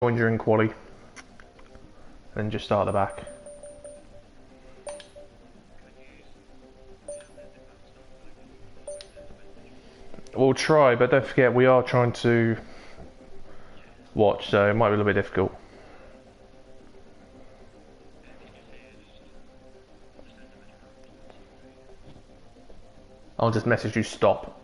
Join during quali, and just start at the back. We'll try, but don't forget we are trying to watch, so it might be a little bit difficult. I'll just message you stop.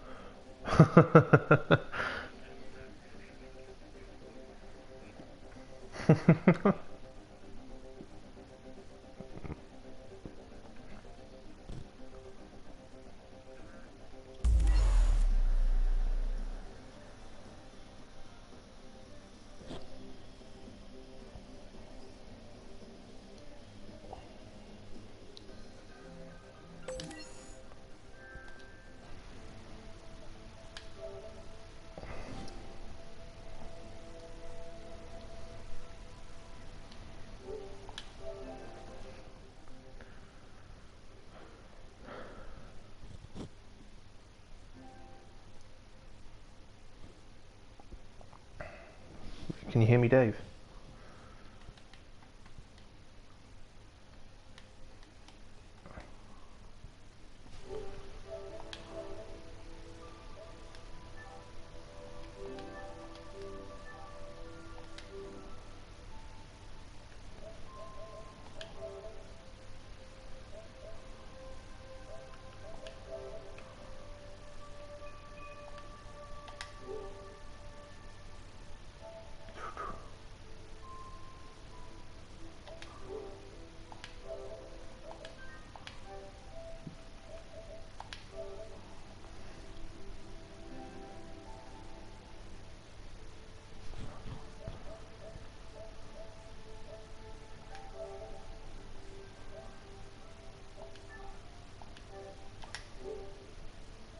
Can you hear me, Dave?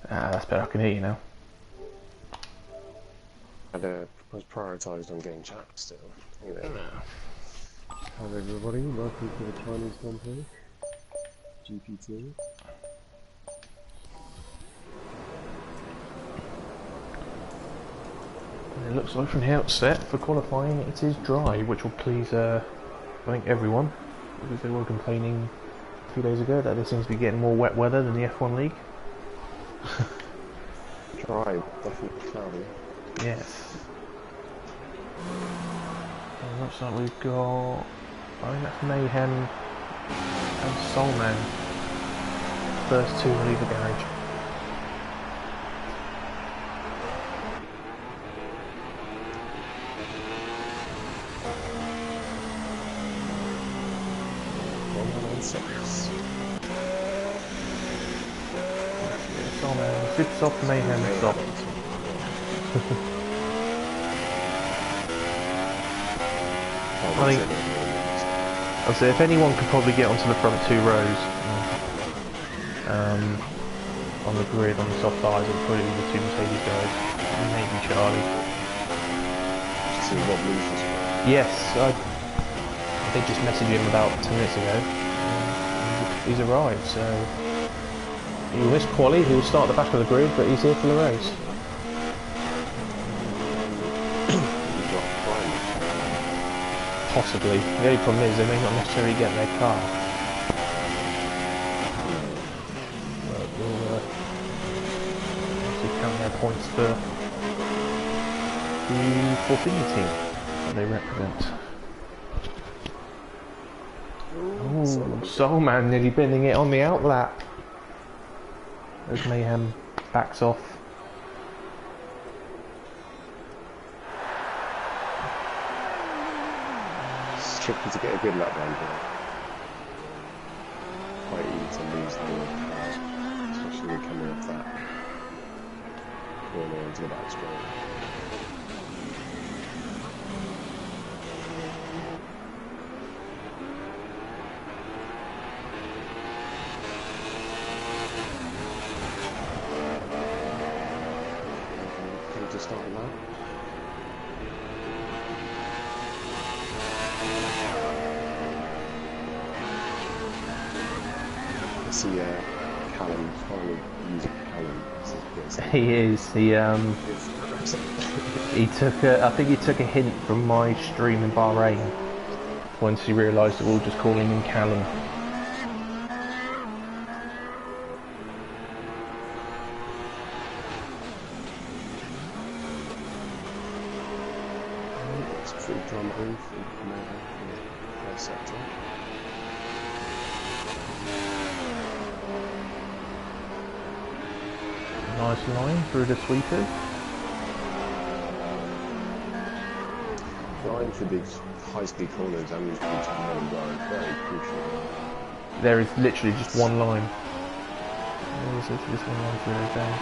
Ah, that's better. I can hear you now. I was prioritised on getting chat still. Anyway. Hello everybody, welcome to the Chinese Grand Prix, GP2. It looks like from the outset for qualifying it is dry, which will please I think everyone, because they were complaining a few days ago that there seems to be getting more wet weather than the F1 league. Dry, definitely cloudy. Yes. It looks like we've got, I think that's Mayhem and Soulman. First two leave the garage. Soulman, super soft, Mayhem soft. I think, I'll say if anyone could probably get onto the front two rows on the grid, on the soft tyres, it'd probably be the two Mercedes guys, and maybe Charlie. Yes, I did just message him about 10 minutes ago. He's arrived, so he'll miss quali, he'll start at the back of the grid, but he's here for the race. Possibly. The only problem is they may not necessarily get their car. But we'll obviously count their points for the Forfini team that they represent. Ooh, Soulman nearly bending it on the outlap. As Mayhem backs off. Tricky to get a good lap round here. Quite easy to lose the especially when coming off that corner into the back straight. Could have just started that. See Callum finally using Callum. He is. He took I think he took a hint from my stream in Bahrain once he realised that we're all just calling him Callum. It's pretty drum proof from the first sector. Nice line through the sweepers. Line for these high-speed corners and for turn very crucial. There is literally just one line. There is literally just one line through those days.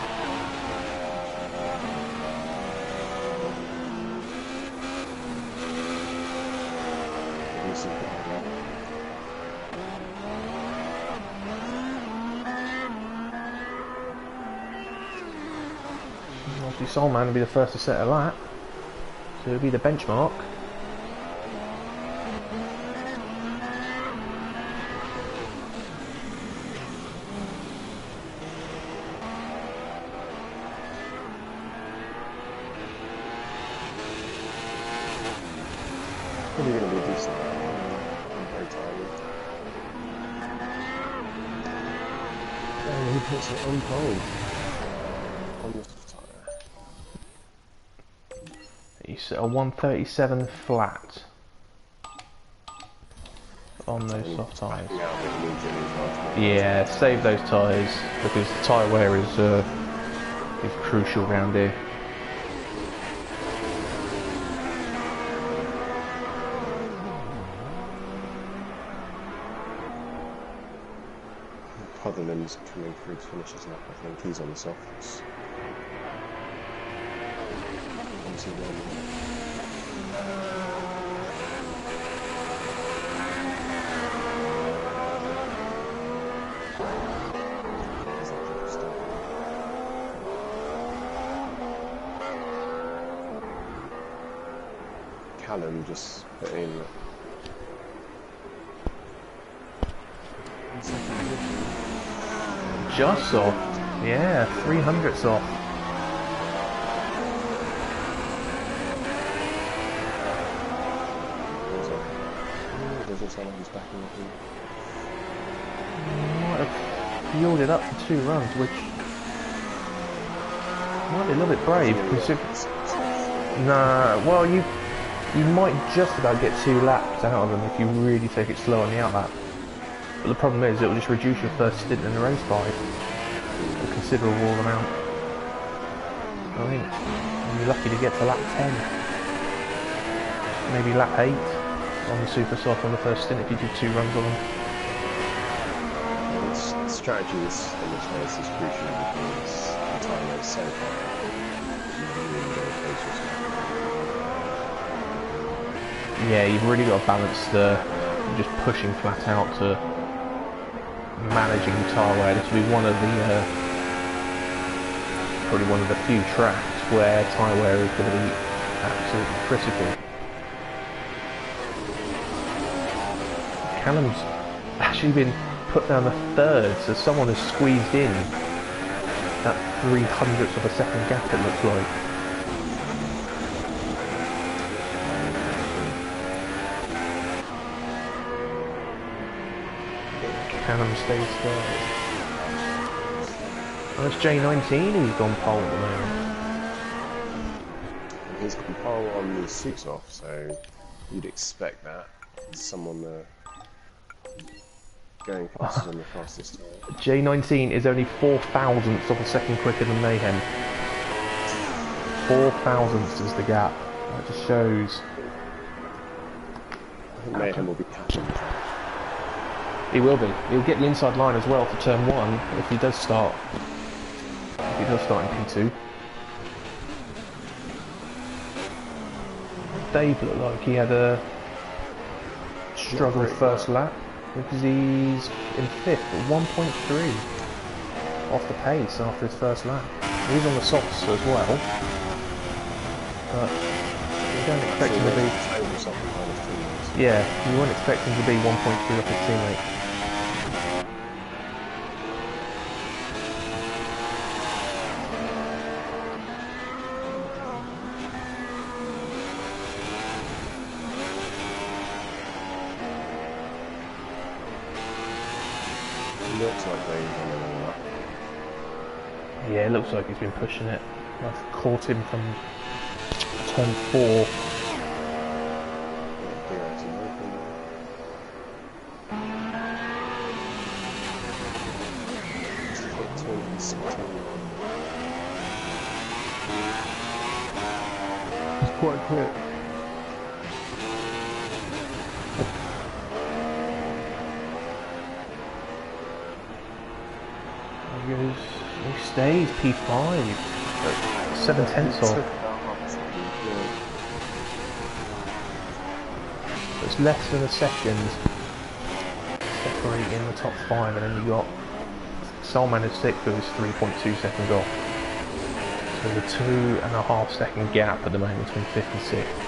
Obviously Solman will be the first to set a lap, so it'll be the benchmark. Probably going to be a decent lap. I'm very tired. And he puts it on pole. On the tyre. You set a 137 flat on those soft tyres. Yeah, save those tyres because the tyre wear is crucial around here. Putherland's coming through to finish his lap. I think he's on the softs. Callum just put in Just off. Yeah, 300's off. Doesn't sound like he's backing up. Might have fueled it up for 2 runs, which might be a little bit brave. Nah, well you might just about get 2 laps out of them if you really take it slow on the outlap. But the problem is it will just reduce your first stint in the race by a considerable amount. I think you're lucky to get to lap 10. Maybe lap 8 on the super soft on the first stint if you did 2 runs on them. The strategy in this race is crucial because the time is so far. Yeah, you've really got to balance the just pushing flat out to managing tyre wear. This will be one of the probably one of the few tracks where tyre wear is going to be absolutely critical. Callum's actually been put down the 3rd, so someone has squeezed in that 300th of a second gap, it looks like. Callum stays 3rd. Oh, it's J19 who's gone pole at the moment. He's got pole on the suits off, so you'd expect that. Someone going faster than the fastest time. J19 is only 4 thousandths of a second quicker than Mayhem. 4 thousandths is the gap. That just shows. I think Mayhem will be catching the track. He will be. He'll get the inside line as well for turn 1 if he does start. If he does start in P2. Dave looked like he had a struggle first lap because he's in 5th at 1.3 off the pace after his first lap. He's on the softs as well, but you don't expect him to be. Yeah, you wouldn't expect him to be 1.3 off his teammate. looks like they've done a lap. Yeah, it looks like he's been pushing it. I've caught him from turn 4. It's quite quick. He stays P5. 7/10 off. It's less than a second separating the top 5, and then you got Solman is 6th with his 3.2 seconds off. So there's a 2.5 second gap at the moment between 5th and 6th.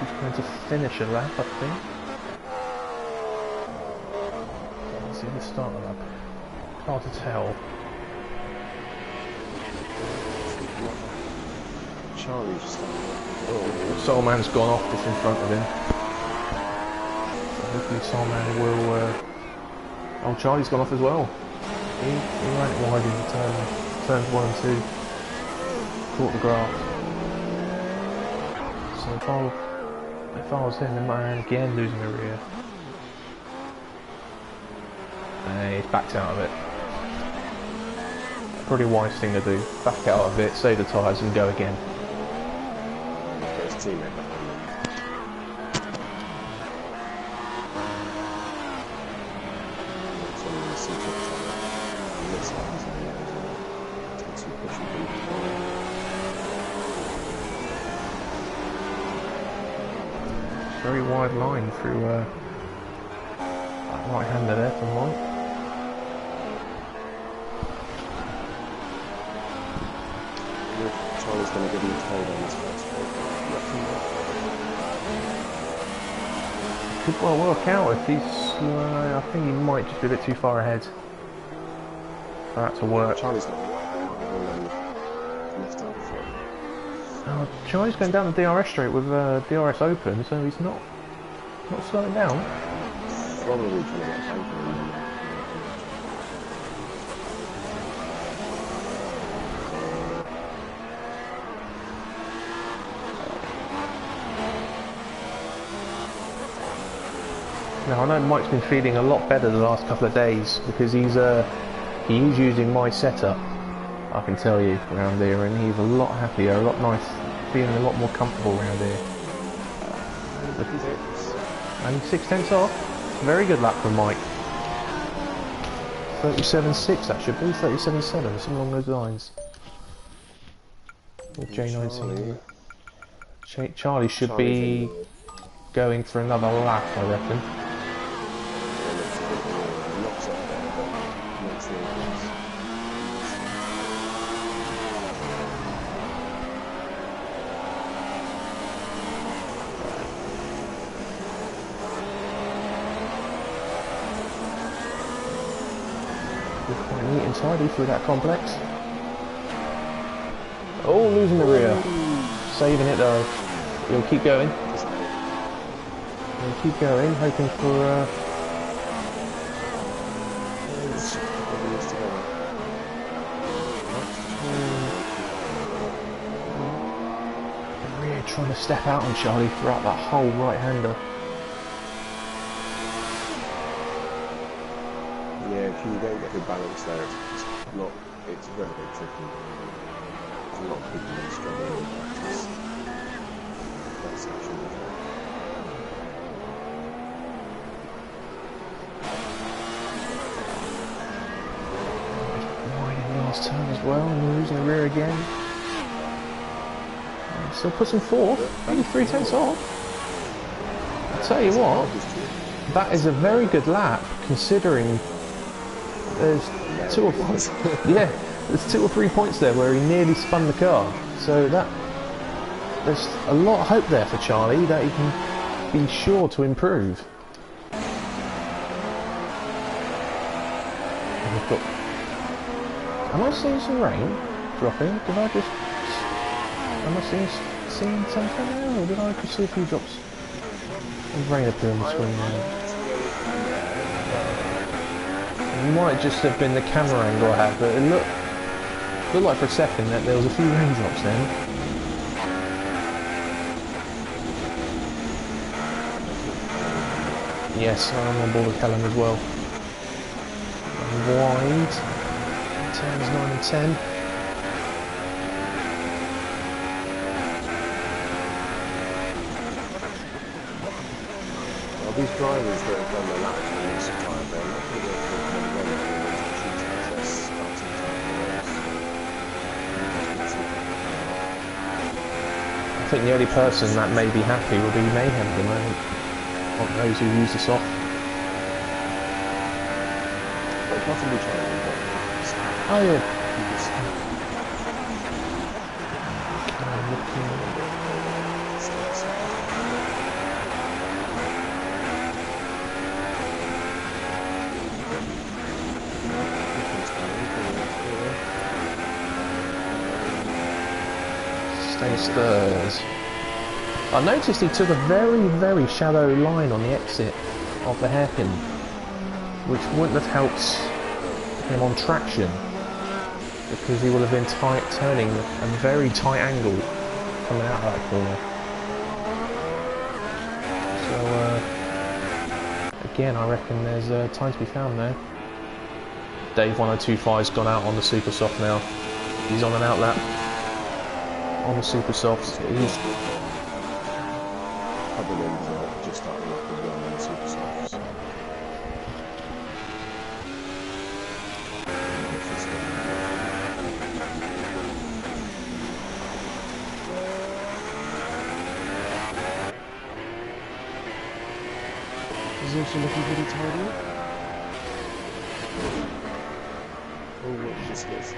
He's going to finish a lap, I think. Let's see the start of the lap. Hard to tell. Charlie's just Soulman's gone off just in front of him. So hopefully Soulman will... Oh, Charlie's gone off as well. He ran it wide in turns 1 and 2. Caught the grass. So if I was him, then I ran again, losing the rear. He's backed out of it. Pretty wise thing to do. Back out of it, save the tyres and go again. His teammate behind him. Very wide line through that right-hander there from Mike. Charlie's going to give him a toe down this first Could well work out if he's... I think he might just be a bit too far ahead for that to work. Charlie's not lift up front. Oh, Charlie's going down the DRS straight with DRS open, so he's not slowing down. Probably trying to get banking in there. Now I know Mike's been feeling a lot better the last couple of days because he's using my setup, I can tell you, around here, and he's a lot happier, a lot nice, feeling a lot more comfortable around here. And 6/10 off. Very good lap from Mike. 37.6 that should be, 37.7, something along those lines. With J19. Charlie should be going for another lap, I reckon. Quite neat and tidy through that complex. Oh, losing the rear. Saving it though. He'll keep going. He'll keep going, hoping for... the rear trying to step out on Charlie throughout that whole right-hander. Yeah, if you don't get the balance there, it's very, very tricky. There's a lot of people who struggle in practice. That section. Wide in the last turn as well, and losing the rear again. Still pushing fourth, only 3/10 off. I'll tell you what, that is a very good lap considering there's two or yeah, there's 2 or 3 points there where he nearly spun the car. So there's a lot of hope there for Charlie that he can be sure to improve. And we've got. Am I seeing some rain dropping? Did I just? Am I seeing something now, or did I just see a few drops of rain appear on the screen now? It might just have been the camera angle I had, but it looked like for a second that there was a few raindrops then. Yes, I'm on board with Helen as well. Wide. Turns 9 and 10. Well, these drivers that have done the laps on this time, they're not going to go for the starting I think the only person that may be happy will be Mayhem at the moment. Not those who use the soft. But possibly trying to Oh yeah. Stay stirs. I noticed he took a very, very shallow line on the exit of the hairpin, which wouldn't have helped him on traction, because he will have been turning a very tight angle coming out of that corner. So again, I reckon there's time to be found there. Dave 1025's gone out on the super soft now. He's on an outlap on the super softs. He's other ones just starting off with one on the super softs. Is also looking pretty tidy. Oh, watch this guys.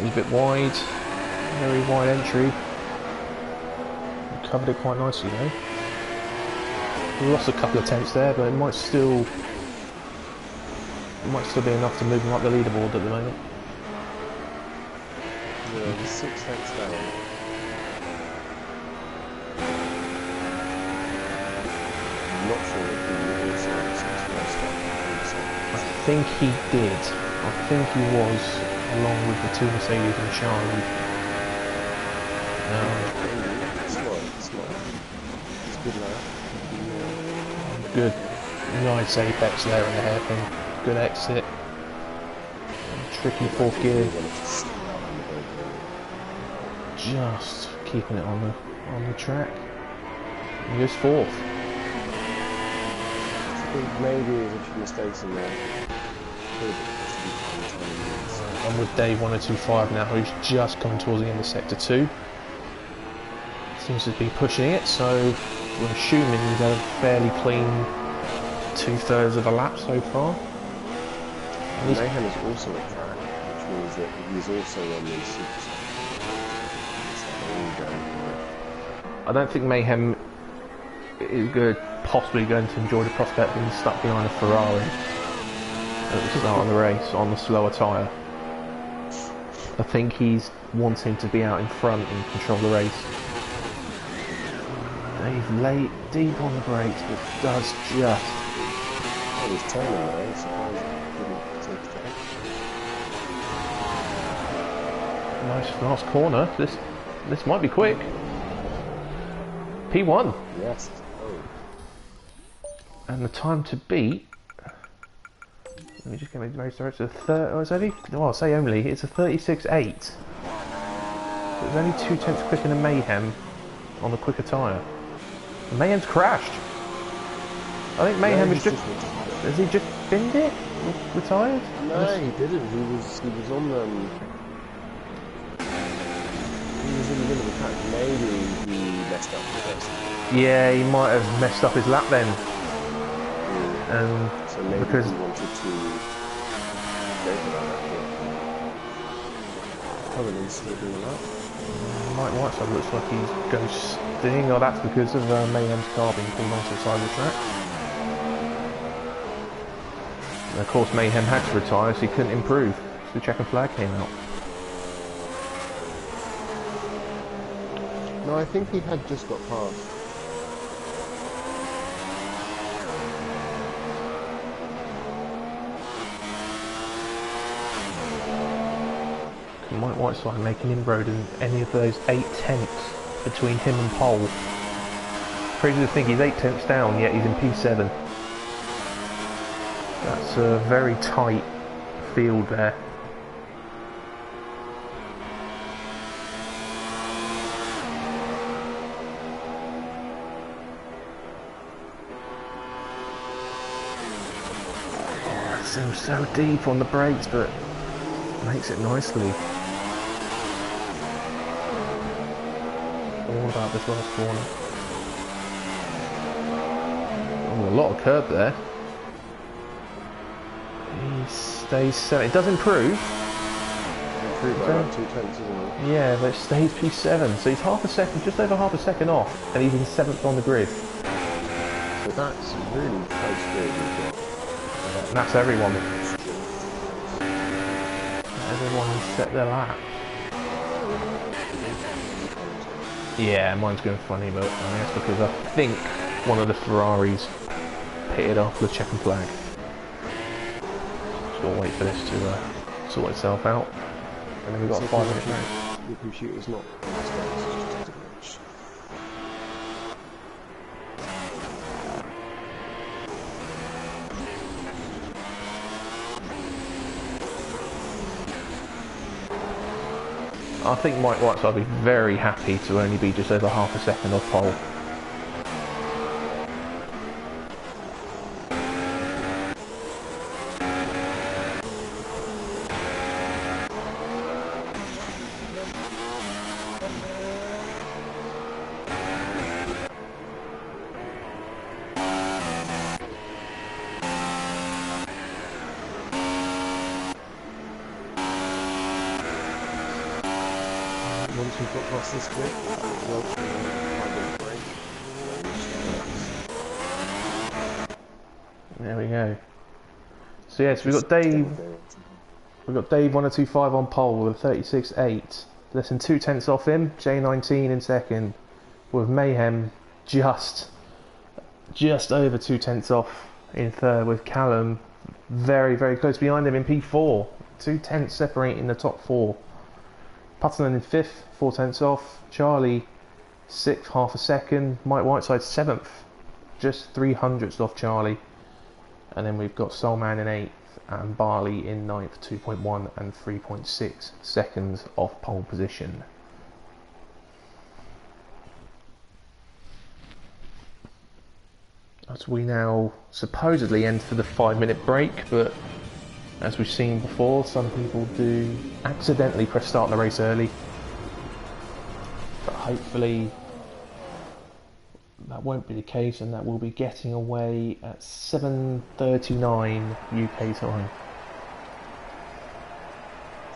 a bit wide, very wide entry. Covered it quite nicely though. We lost a couple of tenths there, but it might still be enough to move him up the leaderboard at the moment. Yeah, he's 6 tenths down. I'm not sure if he also I think he did. I think he was, along with the 2 Mercedes and Charlie. Smart. It's good lap. Good. Nice apex there in the hairpin. Good exit. Tricky 4th gear. Just keeping it on the track. And goes 4th. I think maybe there's a few mistakes in there. I'm with Dave 1025 now, who's just coming towards the end of sector 2. Seems to be pushing it, so we're assuming he's had a fairly clean 2/3 of a lap so far. Mayhem is also a track, which means that he's also on the super soft. I don't think Mayhem is possibly going to enjoy the prospect of being stuck behind a Ferrari at the start of the race on the slower tyre. I think he's wanting to be out in front and control the race. Dave late, deep on the brakes, but does just. Oh, he's turning there, so he didn't take that. Nice last corner. This might be quick. P1. Yes. Oh. And the time to beat. Let me just get my race start. It's a it's only. Well, I'll say only. It's a 36.8. So it's only 2 tenths quicker than Mayhem on the quicker tyre. Mayhem's crashed. I think Mayhem has just. Has he just binned it? Retired? No, he didn't. He was on he was in the middle of the track. Maybe he messed up the first. Yeah, he might have messed up his lap then. So maybe Because he wanted to go for that actually. Probably skipping a lap. Mike Whiteside looks like he's ghosting. Oh, that's because of Mayhem's car being pulled onto the side of the track. And of course, Mayhem had to retire, so he couldn't improve. So the checkered flag came out. No, I think he had just got past. Mike Whiteside making inroad in any of those 8/10 between him and pole. Crazy to think he's 8/10 down, yet he's in P7. That's a very tight field there. Oh, it seems so deep on the brakes, but makes it nicely. All about this last corner. Oh, a lot of curb there. He stays 7. It does improve. Improved by about 2/10, isn't it? Yeah, but it stays P7. So he's half a second, just over half a second off, and he's in 7th on the grid. So that's really close grid we've got. And that's everyone. Everyone has set their lap. Yeah, mine's going funny, but I mean, that's because I think one of the Ferraris pitted after the checkered flag. Just gotta wait for this to sort itself out. And then we've got a 5-minute race. The computer's not on the space, it's just a glitch. I think Mike Whiteside will be very happy to only be just over half a second off pole. Once we've got past this bit, we'll 5-minute break. There we go. So yes, we've got Dave 1025 on pole with a 36.8. Less than 2/10 off him. J19 in second, with Mayhem just over 2/10 off in third, with Callum very close behind him in P4. 2/10 separating the top 4. Putterland in 5th, 4/10 off. Charlie 6th, half a second. Mike Whiteside 7th, just 300ths off Charlie. And then we've got Soulman in 8th and Barley in 9th, 2.1 and 3.6 seconds off pole position. As we now supposedly enter the 5-minute break, but as we've seen before, some people do accidentally press start the race early. But hopefully that won't be the case, and that will be getting away at 7:39 UK time.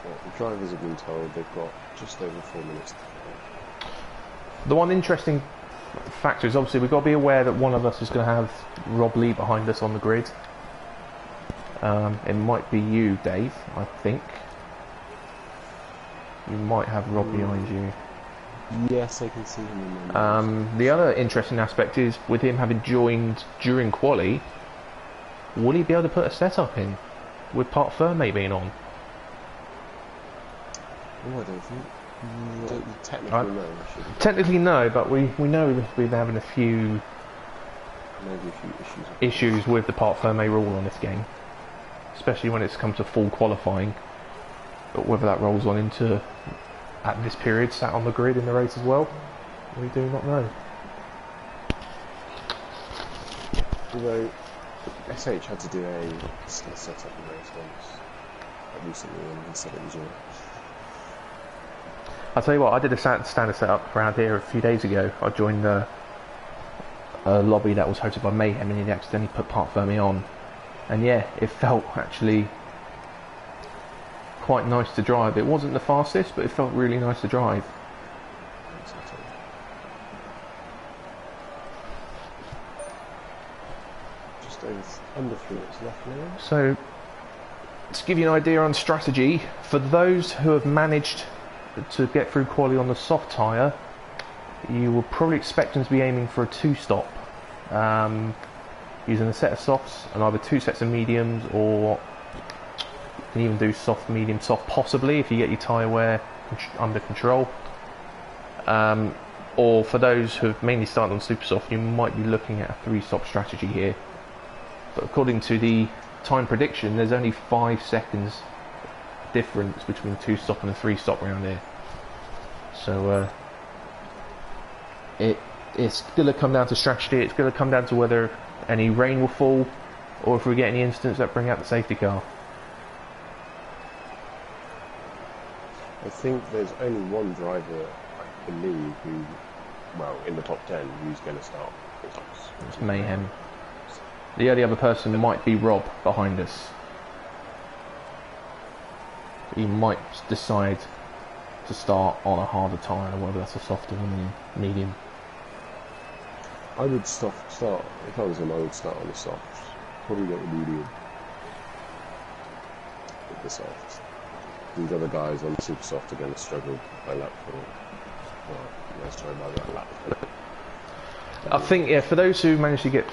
So the drivers have been told they've got just over 4 minutes to go. The one interesting factor is obviously we've got to be aware that one of us is going to have Rob Lee behind us on the grid. It might be you, Dave, I think. You might have Rob behind you. Yes, I can see him in the The other interesting aspect is, with him having joined during quali, will he be able to put a setup in with Part Ferme being on? Oh, I don't think. Technically no, actually. Technically no, but we know we've been having a few Maybe a few issues with the Part Ferme rule on this game, especially when it's come to full qualifying. But whether that rolls on into at this period sat on the grid in the race as well, we do not know. Although SH had to do a setup in race once recently, and he said it was alright. I'll tell you what, I did a standard setup around here a few days ago. I joined a lobby that was hosted by Mayhem, and he accidentally put Park Fermi on. And yeah, it felt actually quite nice to drive. It wasn't the fastest, but it felt really nice to drive. Just under 3 minutes left now. So, to give you an idea on strategy, for those who have managed to get through quali on the soft tyre, you will probably expect them to be aiming for a 2-stop, using a set of softs and either 2 sets of mediums, or you can even do soft, medium, soft possibly if you get your tyre wear under control. Or for those who have mainly started on super soft, you might be looking at a 3-stop strategy here. But according to the time prediction, there's only 5 seconds difference between a 2-stop and a 3-stop round here. So it's going to come down to strategy. It's going to come down to whether any rain will fall, or if we get any incidents that bring out the safety car. I think there's only one driver, I believe, who, well, in the top 10, who's going to start results. It's Mayhem. The only other person might be Rob behind us. He might decide to start on a harder tyre, whether that's a softer one or medium. I would start, if I was him, I would start on the softs. Probably get the medium with the softs. These other guys on the super soft are going to struggle by lap 4. Well, let's try about that lap. I think, yeah, for those who manage to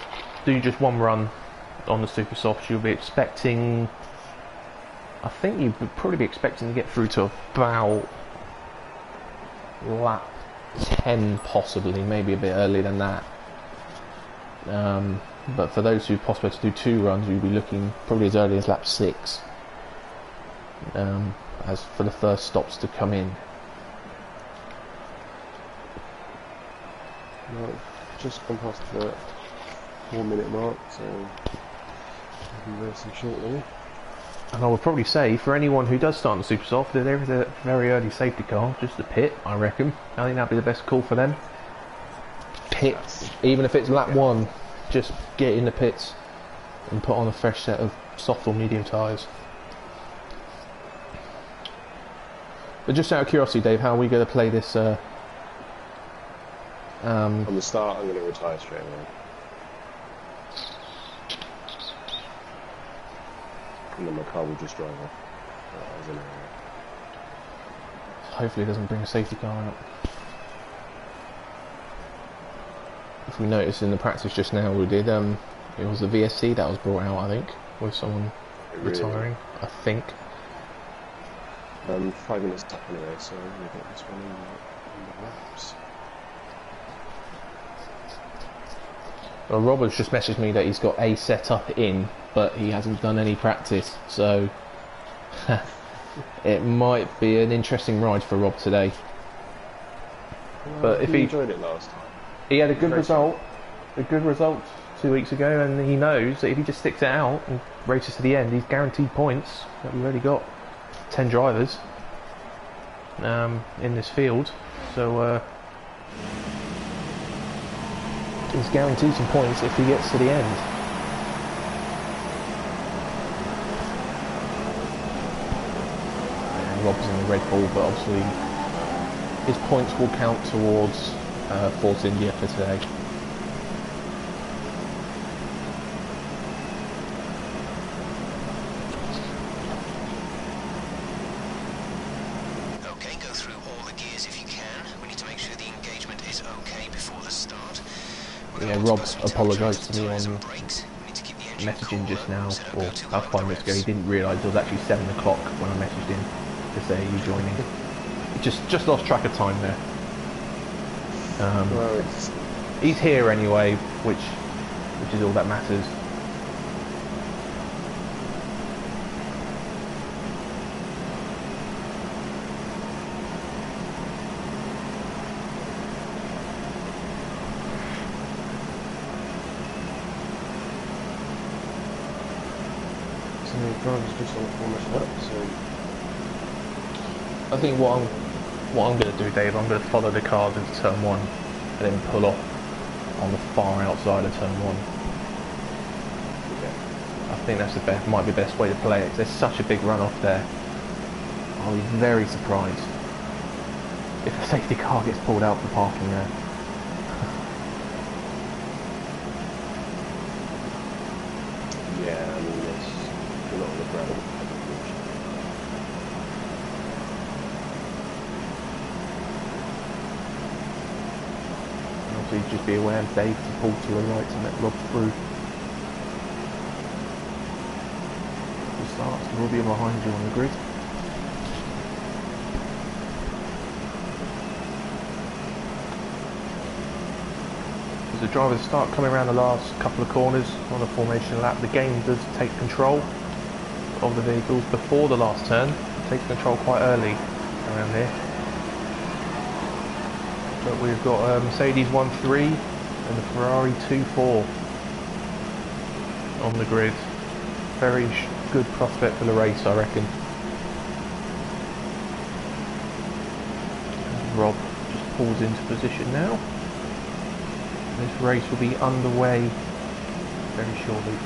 do just one run on the super soft, you'll be expecting, I think you'd probably be expecting to get through to about lap 10 possibly, maybe a bit earlier than that. But for those who possibly to do 2 runs, you'll be looking probably as early as lap 6 as for the first stops to come in. Well, just gone past the 4-minute mark, so I'll be racing shortly. And I would probably say, for anyone who does start on the super soft, that there is a very early safety car, just a pit, I reckon. I think that'd be the best call for them. Pits, even if it's lap 1, just get in the pits and put on a fresh set of soft or medium tyres. But just out of curiosity, Dave, how are we going to play this? On the start, I'm going to retire straight away. And then my car will just drive off. Hopefully it doesn't bring a safety car out. If we noticed in the practice just now, we did, it was the VSC that was brought out, I think, with someone retiring, I think. 5 minutes up anyway, so we'll get this one in the laps. Well, Robert's just messaged me that he's got a setup in, but he hasn't done any practice, so it might be an interesting ride for Rob today. Well, but if he enjoyed it last time, he had a good result 2 weeks ago, and he knows that if he just sticks it out and races to the end, he's guaranteed points. That we've already got 10 drivers in this field, so he's guaranteed some points if he gets to the end. And Rob's in the Red Bull, but obviously his points will count towards Force India for today. Okay, go through all the gears if you can. We need to make sure the engagement is okay before the start. Yeah, Rob apologised to me on messaging just now, or about 5 minutes ago. He didn't realise it was actually 7 o'clock when I messaged him to say, "Are you joining?" Just lost track of time there. well, He's here anyway, which is all that matters. so the driver's just on 4 minutes up, so I think what I'm going to do, Dave, I'm going to follow the cars into turn 1 and then pull off on the far outside of turn 1. I think that's the best, might be the best way to play it, 'cause there's such a big runoff there. I'll be very surprised if a safety car gets pulled out for parking there. Yeah, I mean, you're not on the ground. So just be aware of Dave to pull to the right to let Rob through. The starts will be behind you on the grid. As the drivers start coming around the last couple of corners on a formation lap, the game does take control of the vehicles before the last turn. It takes control quite early around here. But we've got a Mercedes 1.3 and the Ferrari 2.4 on the grid. Very good prospect for the race, I reckon. Rob just pulls into position now. This race will be underway very shortly.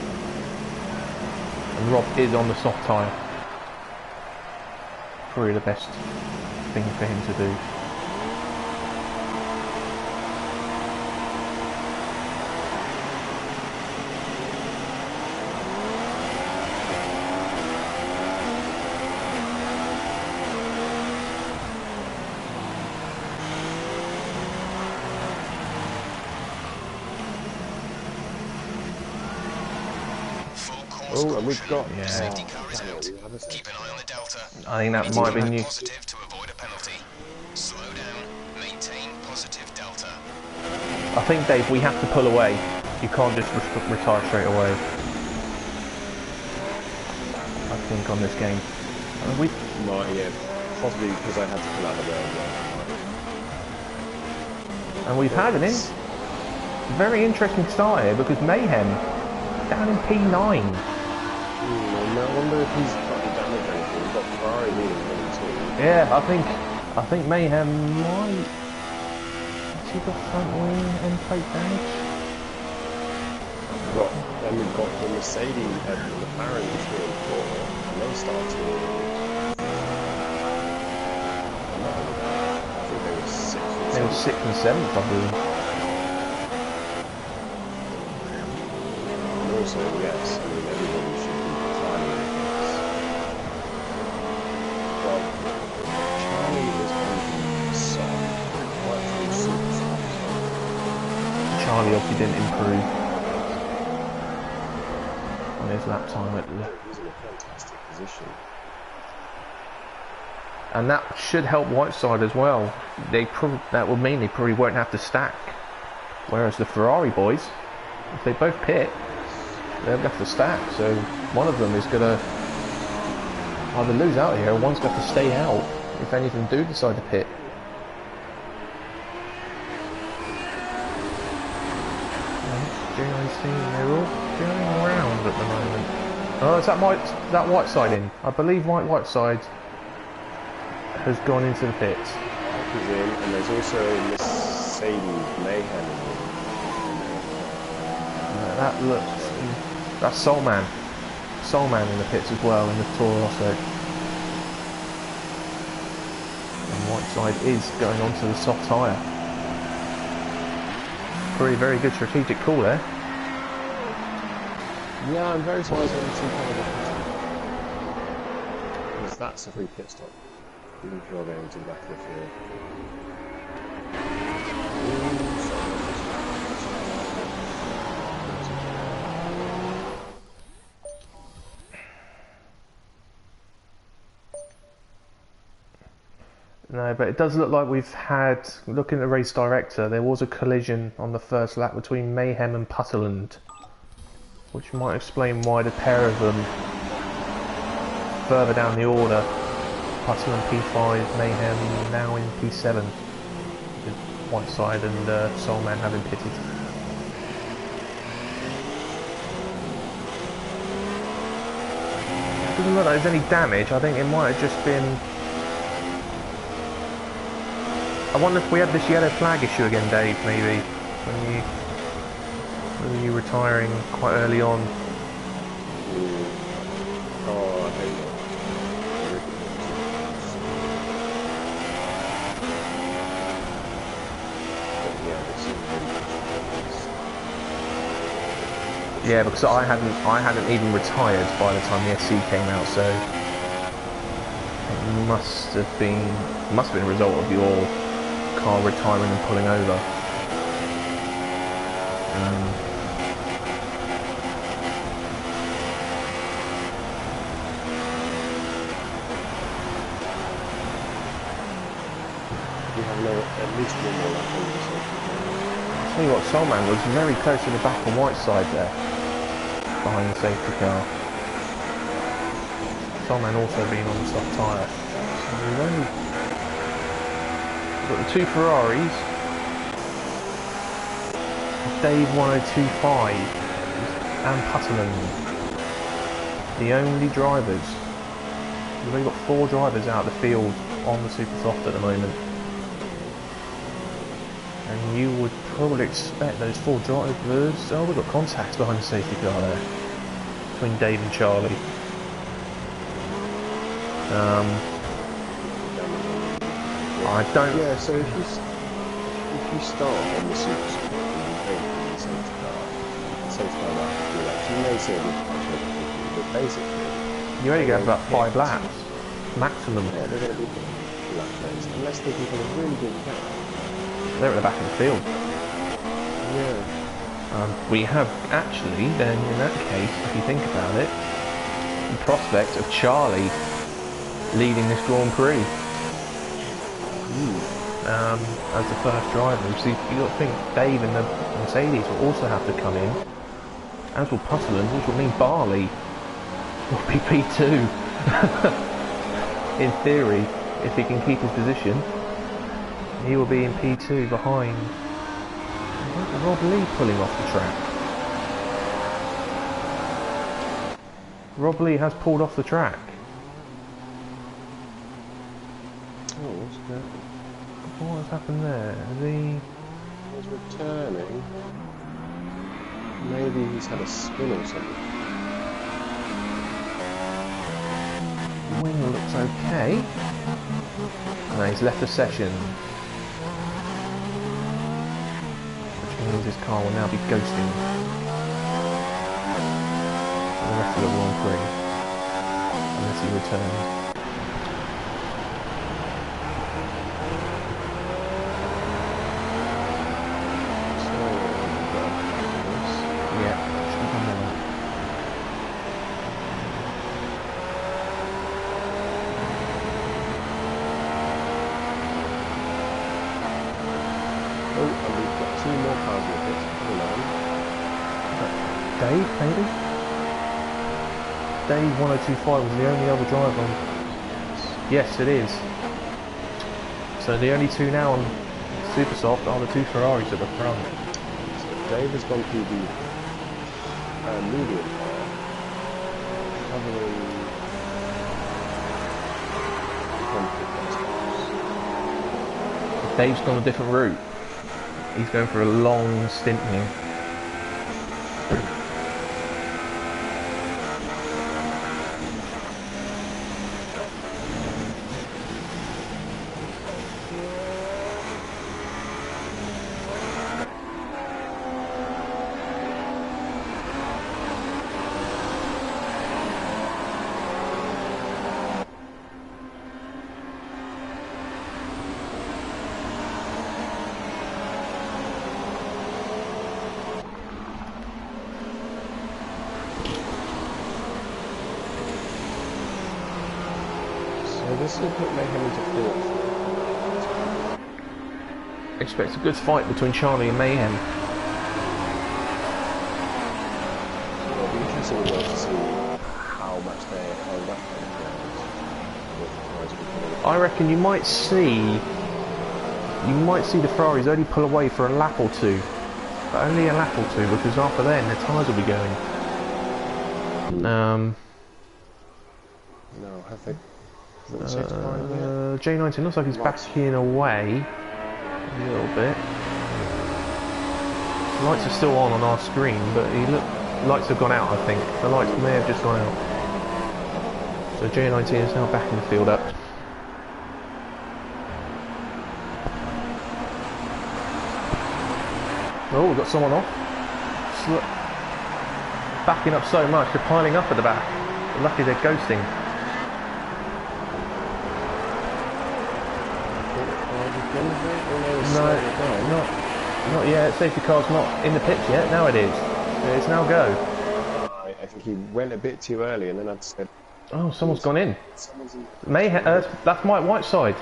And Rob is on the soft tyre. Probably the best thing for him to do. Oh, and we've got safety car is out. Keep an eye on the delta. I think that might be new. Positive to avoid a penalty. Slow down. Maintain positive delta. I think, Dave, we have to pull away. You can't just retire straight away. I think on this game. We might, yeah, possibly because I had to pull out the rail. And we've had an very interesting start here because Mayhem down in P9. I wonder if he's got any damage or anything. We've got Ferrari leading him too. Yeah, I think Mayhem might. Has he got front wing and plate damage? Then we've got the Mercedes and the McLaren 3 and 4, and they started. I think they were 6th. They were 6th and 7th, I believe. And also, yes, I mean everybody should be climbing this. Well, Charlie is on soft, quite close. Charlie obviously didn't improve on his lap time at the. He's in a fantastic position. And that should help Whiteside as well. That would mean they probably won't have to stack. Whereas the Ferrari boys, if they both pit, they'll have to stack. So one of them is going to either lose out here, or one's going to have to stay out if anything do decide to pit. They're all going around at the moment. Oh, is that Whiteside in? I believe Whiteside has gone into the pits. Is in, and there's also Mercedes Mayhem. That looks. That's Soulman in the pits as well in the Toro Rosso. And Whiteside is going onto the soft tyre. Pretty very good strategic call there. Yeah, I'm very surprised when you see because that's a free pit stop. Even if you're going to the back of the field. No, but it does look like we've had, looking at the race director, there was a collision on the first lap between Mayhem and Putterland, which might explain why the pair of them further down the order, Putterland P5, Mayhem now in P7, with Whiteside and Soulman having pitted. It doesn't look like there's any damage. I think it might have just been. I wonder if we had this yellow flag issue again, Dave, maybe, when you Were you retiring quite early on? Oh, I hate it. But yeah, this is Yeah, because I hadn't even retired by the time the SC came out, so it must have been a result of your car retiring and pulling over. we have at least one more lap on the safety car. I'll tell you what, Solman was very close to the back and white side there, behind the safety car. Solman also being on the soft tyre. So we've got the two Ferraris. Dave 1025 and Putterland. The only drivers. We've only got 4 drivers out of the field on the Super Soft at the moment. And you would probably expect those 4 drivers... Oh, we've got contacts behind the safety car there. Between Dave and Charlie. I don't... Yeah, so if you start on the Super Soft and you don't in the safety car lap, you may say but basically... You only get about 5 laps. Maximum. Yeah, they're going to be lap days, unless they can get a really good gap. They're at the back of the field. Yeah. We have actually, then, in that case, if you think about it, the prospect of Charlie leading this Grand Prix as the first driver. So you've got to think Dave and the Mercedes will also have to come in, as will Putterland, which will mean Barley will be P2. In theory, if he can keep his position, he will be in P2 behind Rob Lee pulling off the track. Rob Lee has pulled off the track. Oh, what's that? What has happened there? He's returning. Maybe he's had a spin or something. Wing looks okay. No, he's left the session. Which means his car will now be ghosting for the rest of the Grand Prix. Unless he returns. Yeah, should come on. Oh, and we've got 2 more cars with us. Hold on. Dave, maybe? Dave 1025 was the only other driver on... Yes, it is. So the only 2 now on Super Soft are the 2 Ferraris at the front. So Dave has gone through the medium car, covering 20 Dave's gone a different route. He's going for a long stint here. So this will put Mayhem into 4th. Expect a good fight between Charlie and Mayhem. So it'll be interesting as well to see how much they hold up on the ground. I reckon you might see the Ferraris only pull away for a lap or 2. But only a lap or 2, because after then their tyres will be going. No, have they? J19 looks like he's backing away a little bit. The lights are still on our screen, but lights have gone out, I think. The lights may have just gone out. So J19 is now back in the field up. Oh, we've got someone off. Backing up so much, they're piling up at the back. But lucky they're ghosting. No, not yet. Safety car's not in the pits yet. Now it is. It's now go. I think he went a bit too early, and then I'd said, "Oh, someone's gone in." That's Mike Whiteside.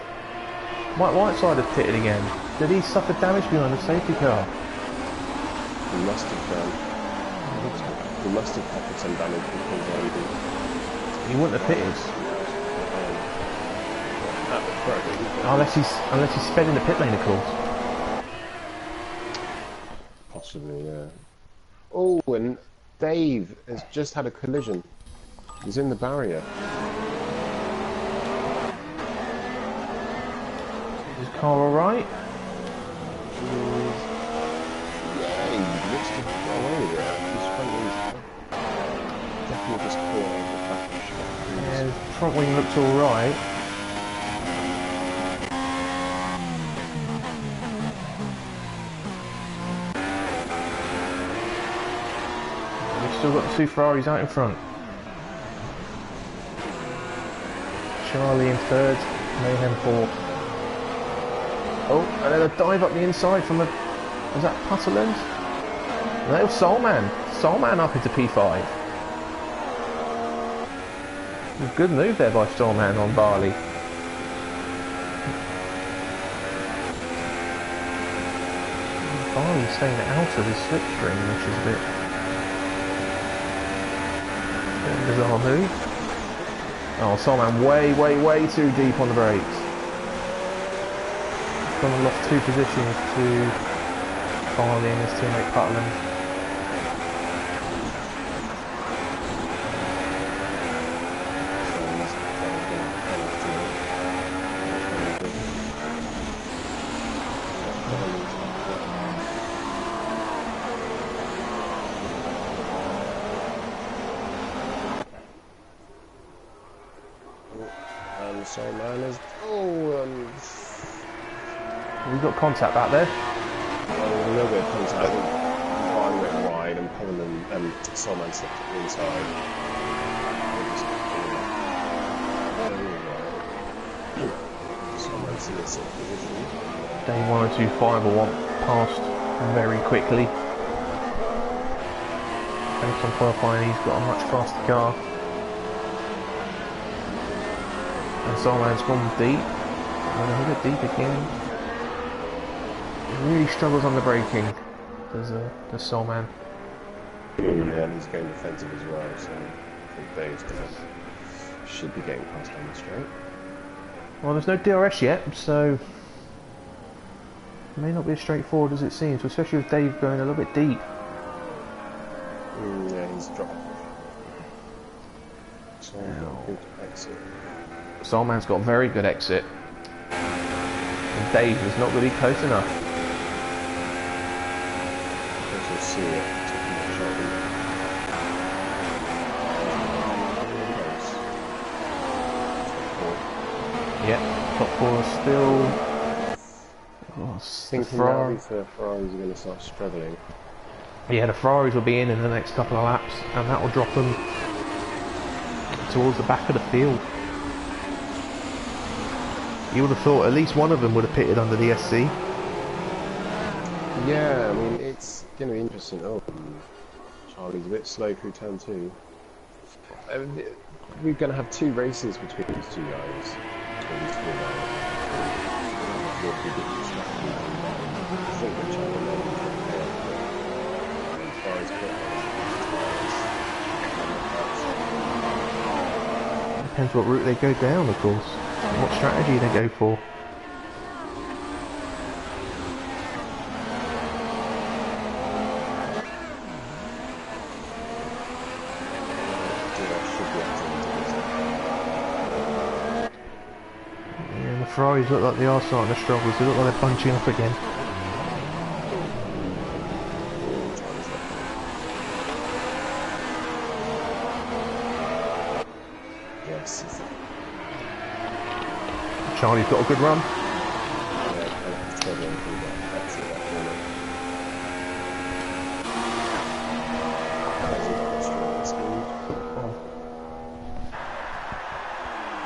Mike Whiteside has pitted again. Did he suffer damage behind the safety car? He must have done. He must have suffered some damage because he wouldn't have pitted. Unless he's sped in the pit lane, of course. Possibly, yeah. Oh, and Dave has just had a collision. He's in the barrier. Is his car alright? Yeah, he looks to be over there. His front wing's definitely just caught over the back of the shot. Yeah, his front wing looks alright. Still got the two Ferraris out in front. Charlie in third, Mayhem fourth. Oh, and then a dive up the inside from a... Was that Putterland? No, it was Soulman. Soulman up into P5. Good move there by Soulman on Barley. Barley staying out of his slipstream, which is a bit... bizarre move. Oh, Soulman way too deep on the brakes. Gone and lost two positions to Barley and his teammate Putland. We've got contact back there. A little bit of contact. I think Ryan went wide and Putterland and Soulman slipped to the inside. Soulman in the sixth position. Day 1025 will want past very quickly. Based on qualifying, he's got a much faster car. And Soulman's gone deep. And he'll get deep again. He really struggles on the braking. There's Soulman. Yeah, and he's going defensive as well, so I think Dave's should be getting past on the straight. Well, there's no DRS yet, so it may not be as straightforward as it seems, especially with Dave going a little bit deep. Yeah, he's dropped. Good exit. Soulman's got a very good exit. And Dave is not really close enough. See it, taking that shot. Yeah, top four is still... Oh, thinking now the Ferraris are going to start struggling. Yeah, the Ferraris will be in the next couple of laps, and that will drop them towards the back of the field. You would have thought at least one of them would have pitted under the SC. Yeah, I mean, it's going to be interesting. Oh, Charlie's a bit slow through turn 2. We're going to have 2 races between these two guys. Depends what route they go down, of course. What strategy they go for. Ferraris look like they are starting to struggle, so they look like they're bunching up again. Charlie's got a good run. Yeah, kind of struggling through that exit, that corner. Hasn't got much straight speed.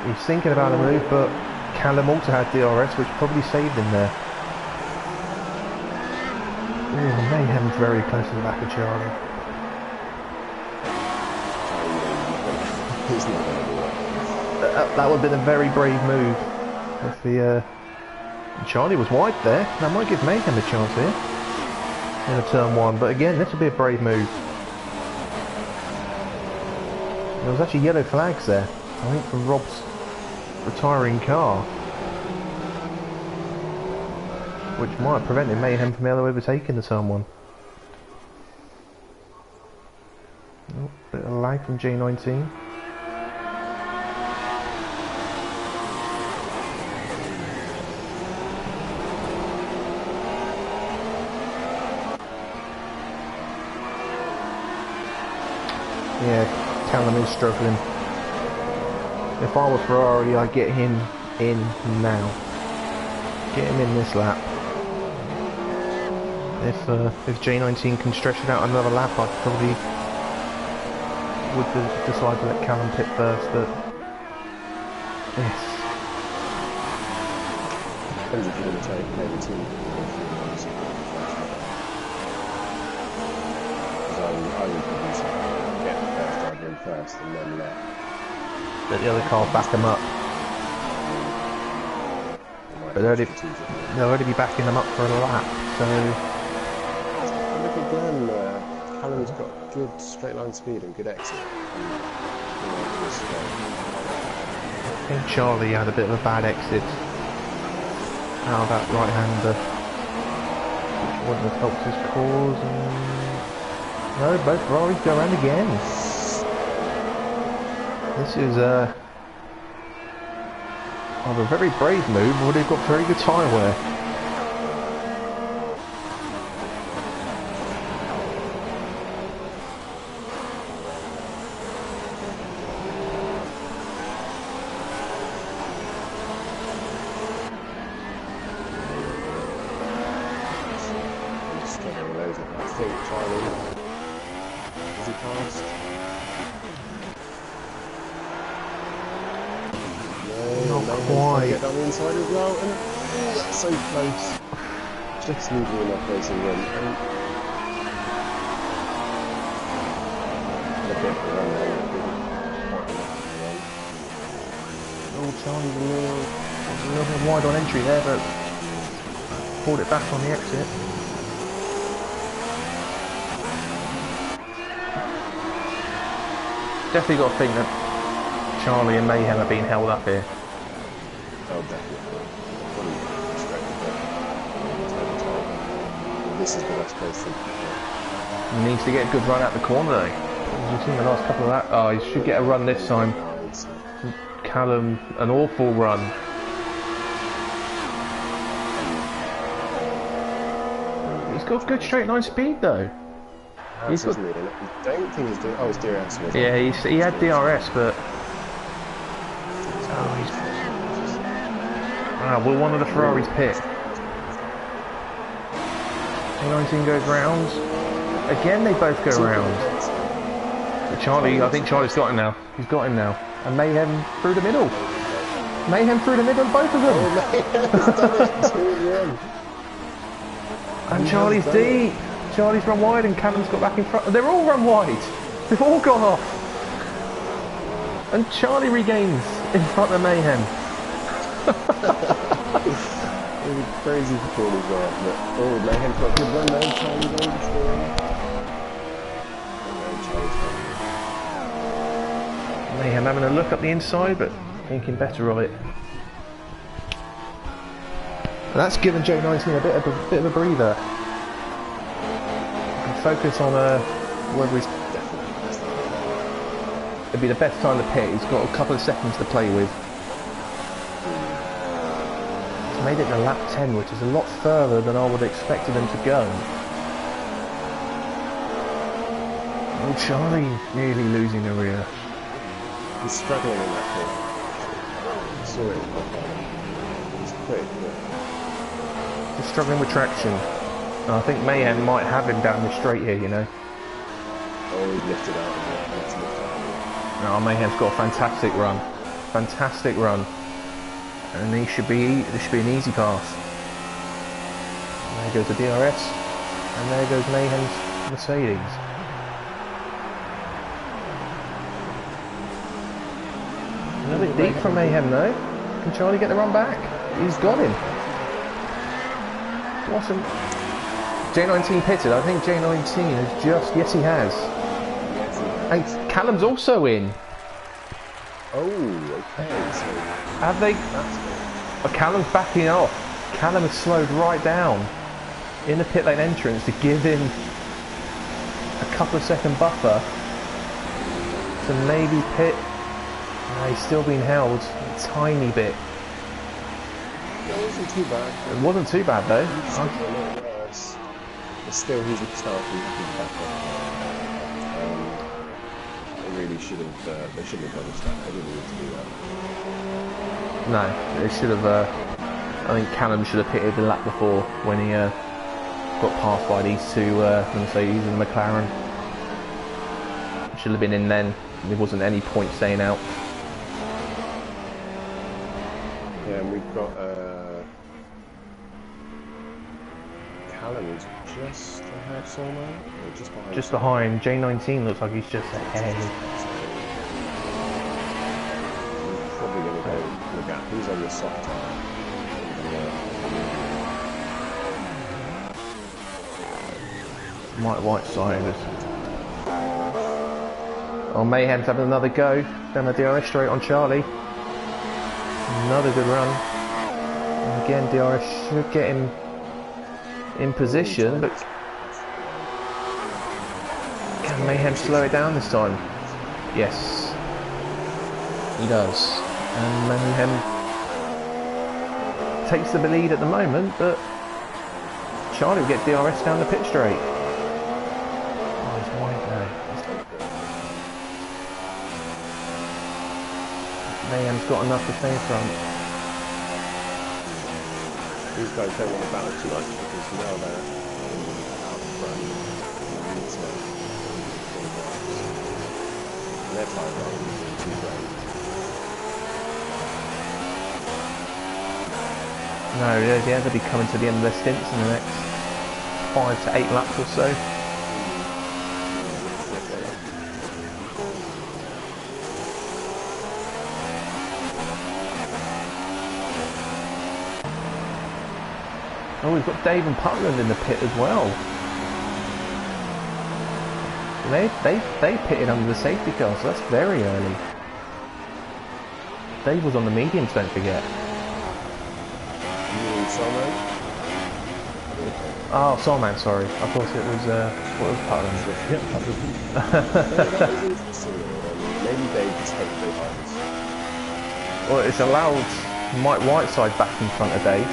He's thinking about a move, but Callum also had DRS, which probably saved him there. Ooh, Mayhem's very close to the back of Charlie. He's not going to do that. That would have been a very brave move. If the Charlie was wide there, that might give Mayhem a chance here in a turn one. But again, this would be a brave move. There was actually yellow flags there, I think, from Rob's retiring car, which might have prevented Mayhem from ever overtaking the turn one. Oh, bit of lag from J19. Yeah, Callum is struggling. If I were Ferrari, I'd get him in now. Get him in this lap. If J19 can stretch it out another lap, I'd probably would decide to let Callum pit first. But yes, Depends if you're going to take maybe two. I would probably say get the first driver in first and then let the other car back him up. But they'll already be backing them up for a lap, so... Look again, Callum's got good straight line speed and good exit. I think Charlie had a bit of a bad exit out of that right-hander, which wouldn't have helped his cause. No, both Ferraris go around again. This is either a very brave move, or they've got very good tyre wear. I think Charlie, is he past? Not quite. Get down the inside as well, and that's so close. Just leaving enough racing room. And a bit of a run there. Oh, Charlie's a little bit wide on entry there, but pulled it back on the exit. Definitely got to think that Charlie and Mayhem are being held up here. Oh, definitely. This is the best place to He needs to get a good run out the corner though. As you've seen the last couple of that. Oh, he should get a run this time. Callum, an awful run. He's got good straight line speed though. He's got... I don't think he's doing... Oh, it's DRS. Yeah, he had DRS, but... Oh, he's... Ah, will one of the Ferraris pit? J19 goes round. Again, they both go round. But Charlie, I think Charlie's got him now. He's got him now. And Mayhem through the middle. Mayhem through the middle, both of them. And Charlie's deep. Charlie's run wide and Callum's got back in front. They're all run wide. They've all gone off. And Charlie regains in front of Mayhem. It was crazy performance there. But, oh, Mayhem's got a good run there. Charlie's oversteering. Mayhem having a look up the inside, but thinking better of it. And that's given J19 a bit of a breather. Focus on whether he's it'd be the best time to pit. He's got a couple of seconds to play with. He's made it to lap 10, which is a lot further than I would have expected him to go. Oh, Charlie nearly losing the rear. He's struggling in that pit. I saw it pop up. quick, yeah. Just struggling with traction. And I think Mayhem might have him down the straight here, you know. Oh, he's lifted out of it. Let's lift out of No, Mayhem's got a fantastic run. Fantastic run. And this should be an easy pass. And there goes the DRS. And there goes Mayhem's Mercedes. A little bit deep from Mayhem though. Can Charlie get the run back? He's got him. Awesome. J19 pitted. I think J19 has just... Yes, he has. And Callum's also in. Oh, okay. So Have they... Oh, Callum's backing off. Callum has slowed right down in the pit lane entrance to give him a couple of second buffer to maybe pit. No, he's still being held a tiny bit. it wasn't too bad. It wasn't too bad though. It's a little worse. But still, he's a star back They really should have. They shouldn't have punished that. They didn't need to do that. No, they should have. I think Callum should have pitted the lap before when he got passed by these two Mercedes and the McLaren. Should have been in then. There wasn't any point staying out. Yeah, and we've got Callum is just ahead somewhere, or just behind. Just behind. J19 looks like he's just ahead. We're probably going to go the gap. He's on the soft tire. Mike Whiteside. Oh, Mayhem's having another go down the DRS straight on Charlie. Another good run. And again, DRS should get him in position, but can Mayhem slow it down this time? Yes, he does. And Mayhem takes the lead at the moment, but Charlie will get DRS down the pit straight. Oh, he's wide now. Mayhem's got enough to stay in front. These guys don't want to battle too much because now they're out front. And their tyre range isn't too great. No, yeah, they'll be coming to the end of their stints in the next 5 to 8 laps or so. Oh, we've got Dave and Putland in the pit as well. They pitted under the safety car, so that's very early. Dave was on the mediums, don't forget. You mean Solman? Oh, Solman, sorry. I thought it was what was Putland? Yeah, Putland. Maybe they take the ones. Well, it's allowed Mike Whiteside back in front of Dave.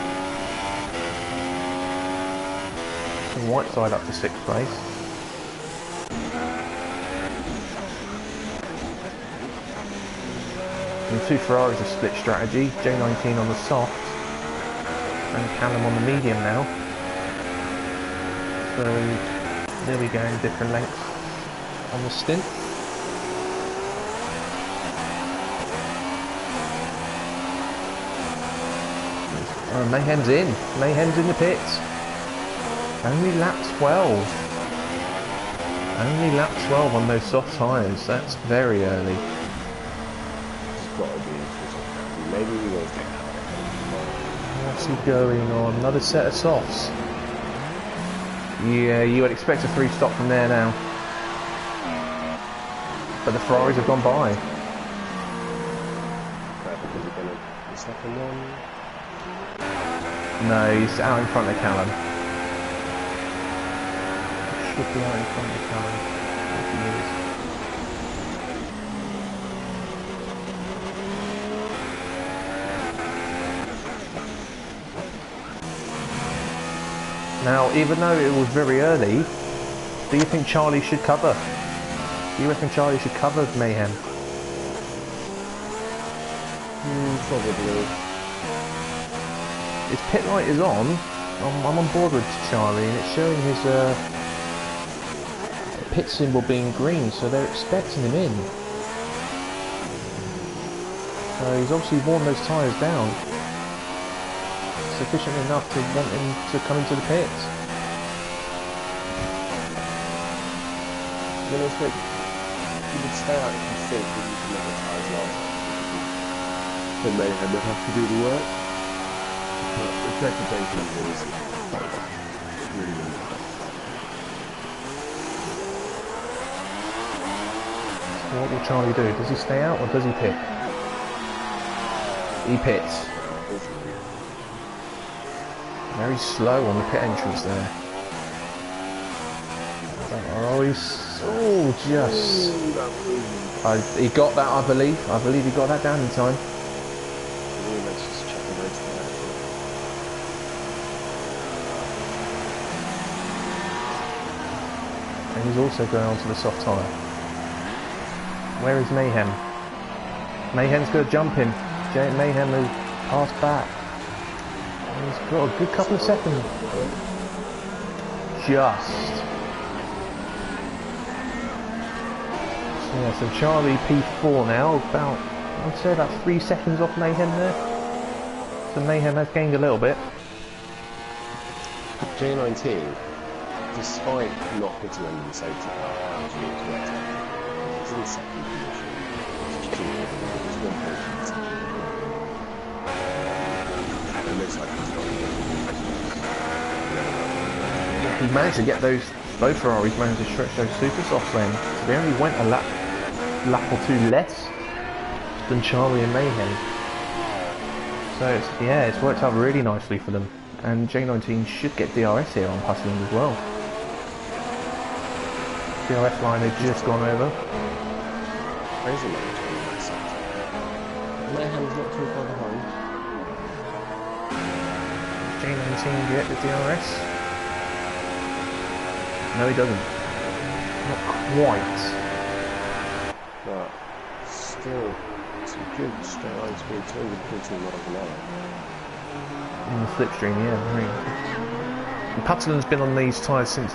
Whiteside up to 6th place. And the two Ferraris have split strategy. J19 on the soft and Callum on the medium now. So there we go, in different lengths on the stint. Oh, Mayhem's in. Mayhem's in the pits. Only lap 12. Only lap 12 on those soft tyres. That's very early. It's got to be interesting. Maybe we will get that. What's he going on? Another set of softs. Yeah, you would expect a 3-stop from there now. But the Ferraris have gone by. The second one? No, he's out in front of Callum. Should be out in front of Callum. If he is. Now, even though it was very early, do you think Charlie should cover? Do you reckon Charlie should cover Mayhem? Probably. his pit light is on. I'm on board with Charlie, and it's showing his pit symbol being green, so they're expecting him in. So he's obviously worn those tyres down sufficiently enough to want him to come into the pits. Then it's like, you would stay out if you think that you can make the tyres last. Then Mayhem would have to do the work. But the degradation is really, really bad. So what will Charlie do? Does he stay out or does he pit? He pits. Very slow on the pit entrance there. Oh, he got that, I believe. I believe he got that down in time. Let's just check the race there, actually. And he's also going on to the soft tyre. Where is Mayhem? Mayhem's going to jump him. Mayhem has passed back. He's got a good couple of seconds. Just. Yeah, so Charlie P4 now, about, I'd say about 3 seconds off Mayhem there. So Mayhem has gained a little bit. J19, despite not hitting under the safety car, actually it's wet. He's in second position. It's 1 point. It looks like he's not He managed to get those, both Ferraris managed to stretch those super softs then. So they only went a lap or two less than Charlie and Mayhem. So it's, yeah, it's worked out really nicely for them. And J19 should get DRS here on Puzzling as well. DRS line they've just gone over. Crazy management. Mayhem's not too far behind. J19 get the DRS? No, he doesn't. Not quite. But still, it's a good straight line speed, 214 miles an hour. In the slipstream, yeah. And Putteland's been on these tyres since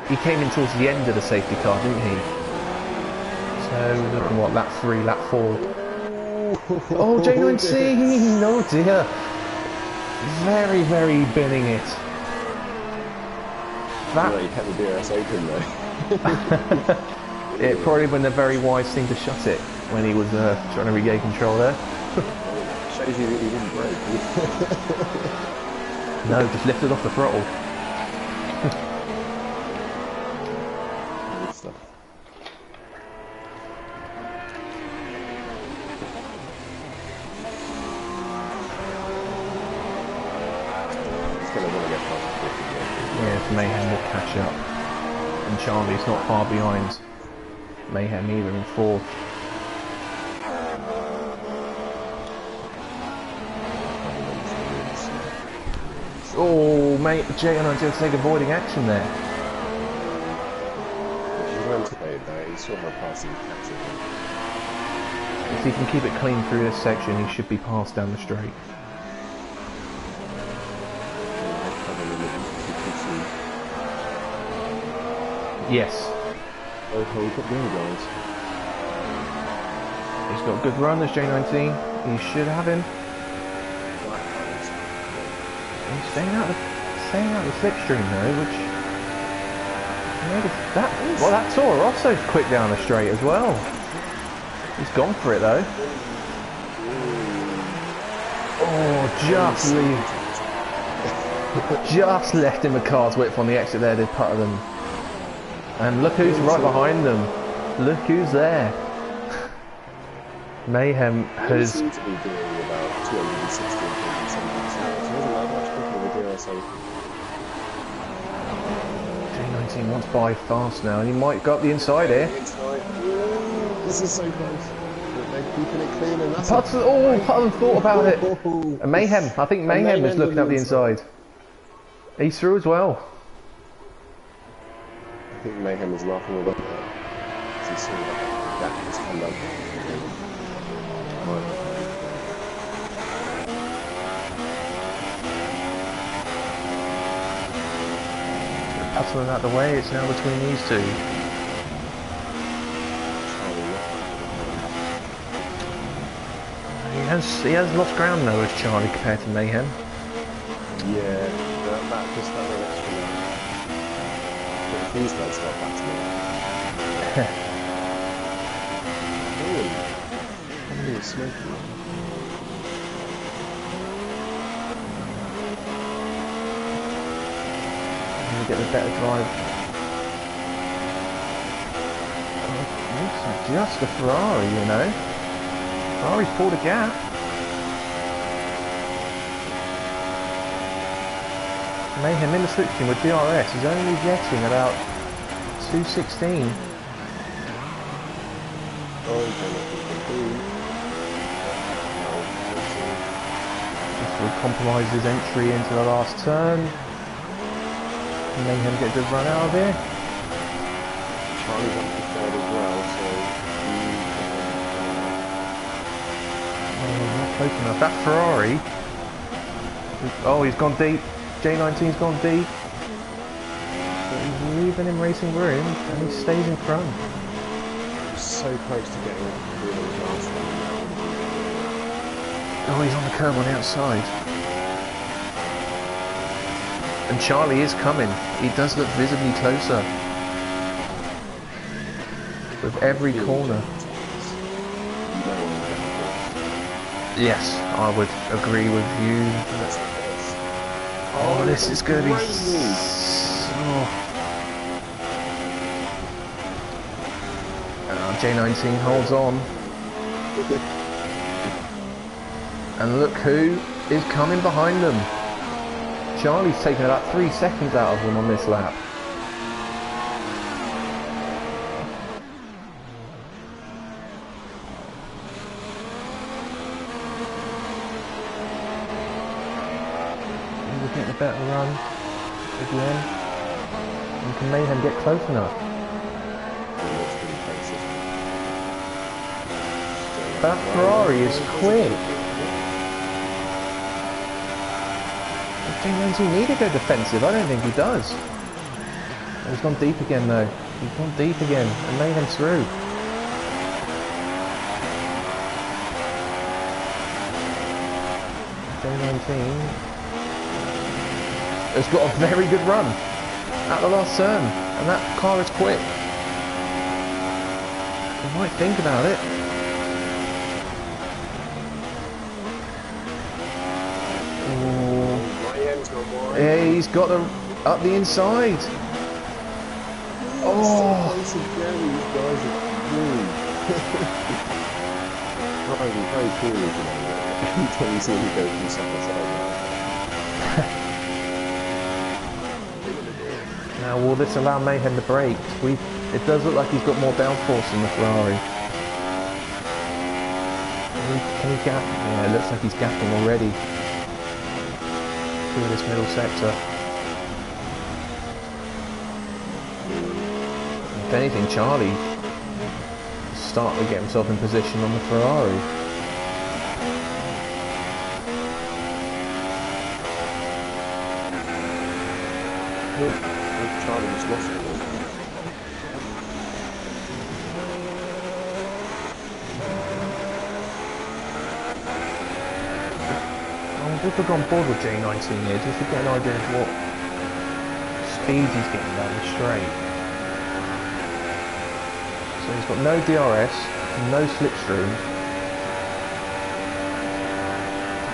he came in towards the end of the safety car, didn't he? So, look at what, lap 3, lap 4. Oh, J19! Oh dear. Very, very binning it. That... Well, you kept the DRS open though. It probably been a very wise thing to shut it when he was trying to regain control there. Shows you that he didn't break. No, just lifted off the throttle. Good stuff. He's going to want to get past the 50 again. Yeah, Mayhem will catch up. And Charlie's not far behind Mayhem either in 4th. Oh, mate, J19 to take avoiding action there. He's anticipated that, he saw how fast he catches him. If he can keep it clean through this section, he should be passed down the straight. Yes. Oh, we've got the other guys. He's got a good run, this J19. He should have him. He's staying out of the slipstream though, which... Well, that Toro Rosso's quick down the straight as well. He's gone for it though. Oh, just left him a car's width on the exit there, did Putterland. And look who's right behind them. Look who's there. Mayhem has... He seems to be doing about 260 and 70 miles, so he doesn't like much quicker with the DRS open. J19 wants by fast now, and he might go up the inside here. This is so close. They're keeping it clean and that's... Putterland thought about it. And Mayhem, I think Mayhem is looking up the inside. He's through as well. I think Mayhem is laughing about that. He's seeing that gap has come up. hustling out the way. It's now between these two. He has lost ground though as Charlie compared to Mayhem. Yeah, that just that little extra lap. But if these guys start battling, oh, smoky. Get the better drive. Looks like just a Ferrari, you know. Ferrari's pulled a gap. Mayhem in the slipstream with DRS is only getting about 216. This will compromise his entry into the last turn. Mayhem get a good run out of here. Charlie's up to third as well, so not close enough. That Ferrari. Oh, he's gone deep. J19's gone deep. But he's leaving him racing room, and he stays in front. So close to getting through the last one. Oh, he's on the curb on the outside. And Charlie is coming. He does look visibly closer. With every corner. Yes, I would agree with you. Oh, this is going to be... J19 holds on. And look who is coming behind them. Charlie's taken about 3 seconds out of them on this lap. He's getting a better run again. And can Mayhem get close enough? That Ferrari is quick. J19 need to go defensive. I don't think he does. Oh, he's gone deep again though. He's gone deep again and Mayhem's through. J19 has got a very good run at the last turn, and that car is quick. You might think about it. Yeah, he's got the up the inside. Oh! These guys are really very cool until you see him go from side to side. Now, will this allow Mayhem to brake? It does look like he's got more downforce than the Ferrari. Can he gap? Yeah, it looks like he's gapping already. Through this middle sector. If anything, Charlie is starting to get himself in position on the Ferrari. Look, Charlie just lost it. If we've gone board with J19 here, just to get an idea of what speed he's getting down the straight. So he's got no DRS, no slipstream.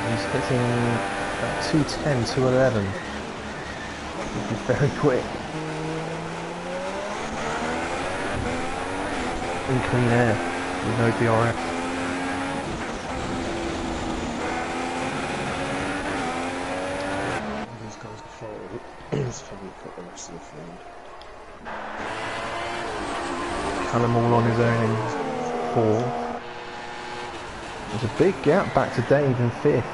He's hitting about 210, 211, which is very quick. In clean air, with no DRS. Callum all on his own in 4th. There's a big gap back to Dave in 5th.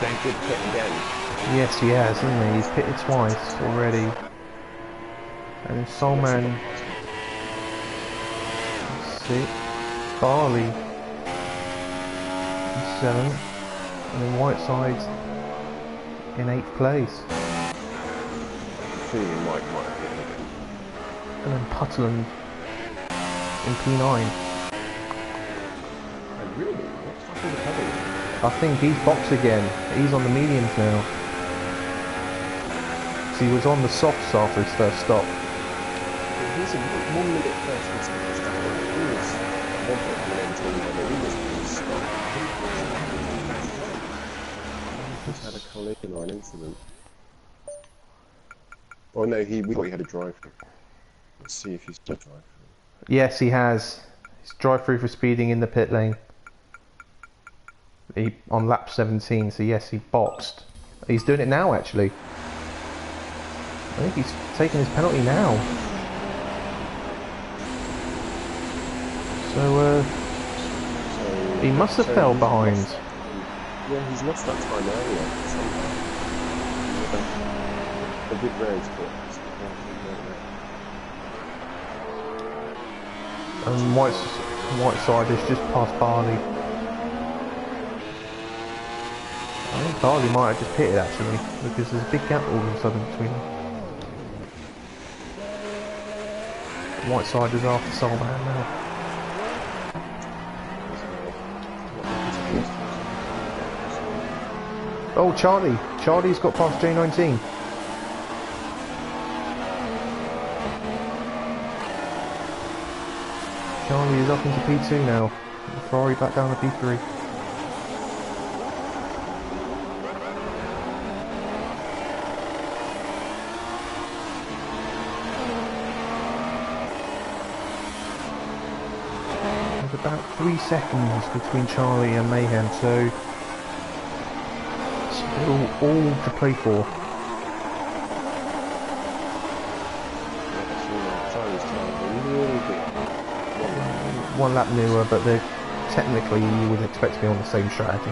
Dave did pit again. Yes, he has, hasn't he? He's pitted twice already. And Soulman 6th. Barley in 7th. And then Whiteside's in 8th place. feeling Mike might have hit him again. And then Putland in P9. Oh really? What's happened to Putland? I think he's boxed again. He's on the mediums now. So he was on the softs after his first stop. He's a 1 minute first and second stop. He was at one point coming into and he was stopped. Just had a collision or an incident. Oh no, we thought he had a drive-through. Let's see if he's still drive-through. Yes, he has. He's drive-through for speeding in the pit lane. On lap 17, so yes, he boxed. He's doing it now, actually. I think he's taking his penalty now. So, he must have fell behind. Yeah, he's lost that time earlier somehow. A good race, but it's and Whiteside is just past Barley. I think Barley might have just pitted actually, because there's a big gap all of a sudden between them. Whiteside is after Solberg now. Oh, Charlie! Charlie's got past J19. Charlie is up into P2 now. Ferrari back down to P3. There's about 3 seconds between Charlie and Mayhem, so it's all to play for. One lap newer, but they're technically you would expect to be on the same strategy.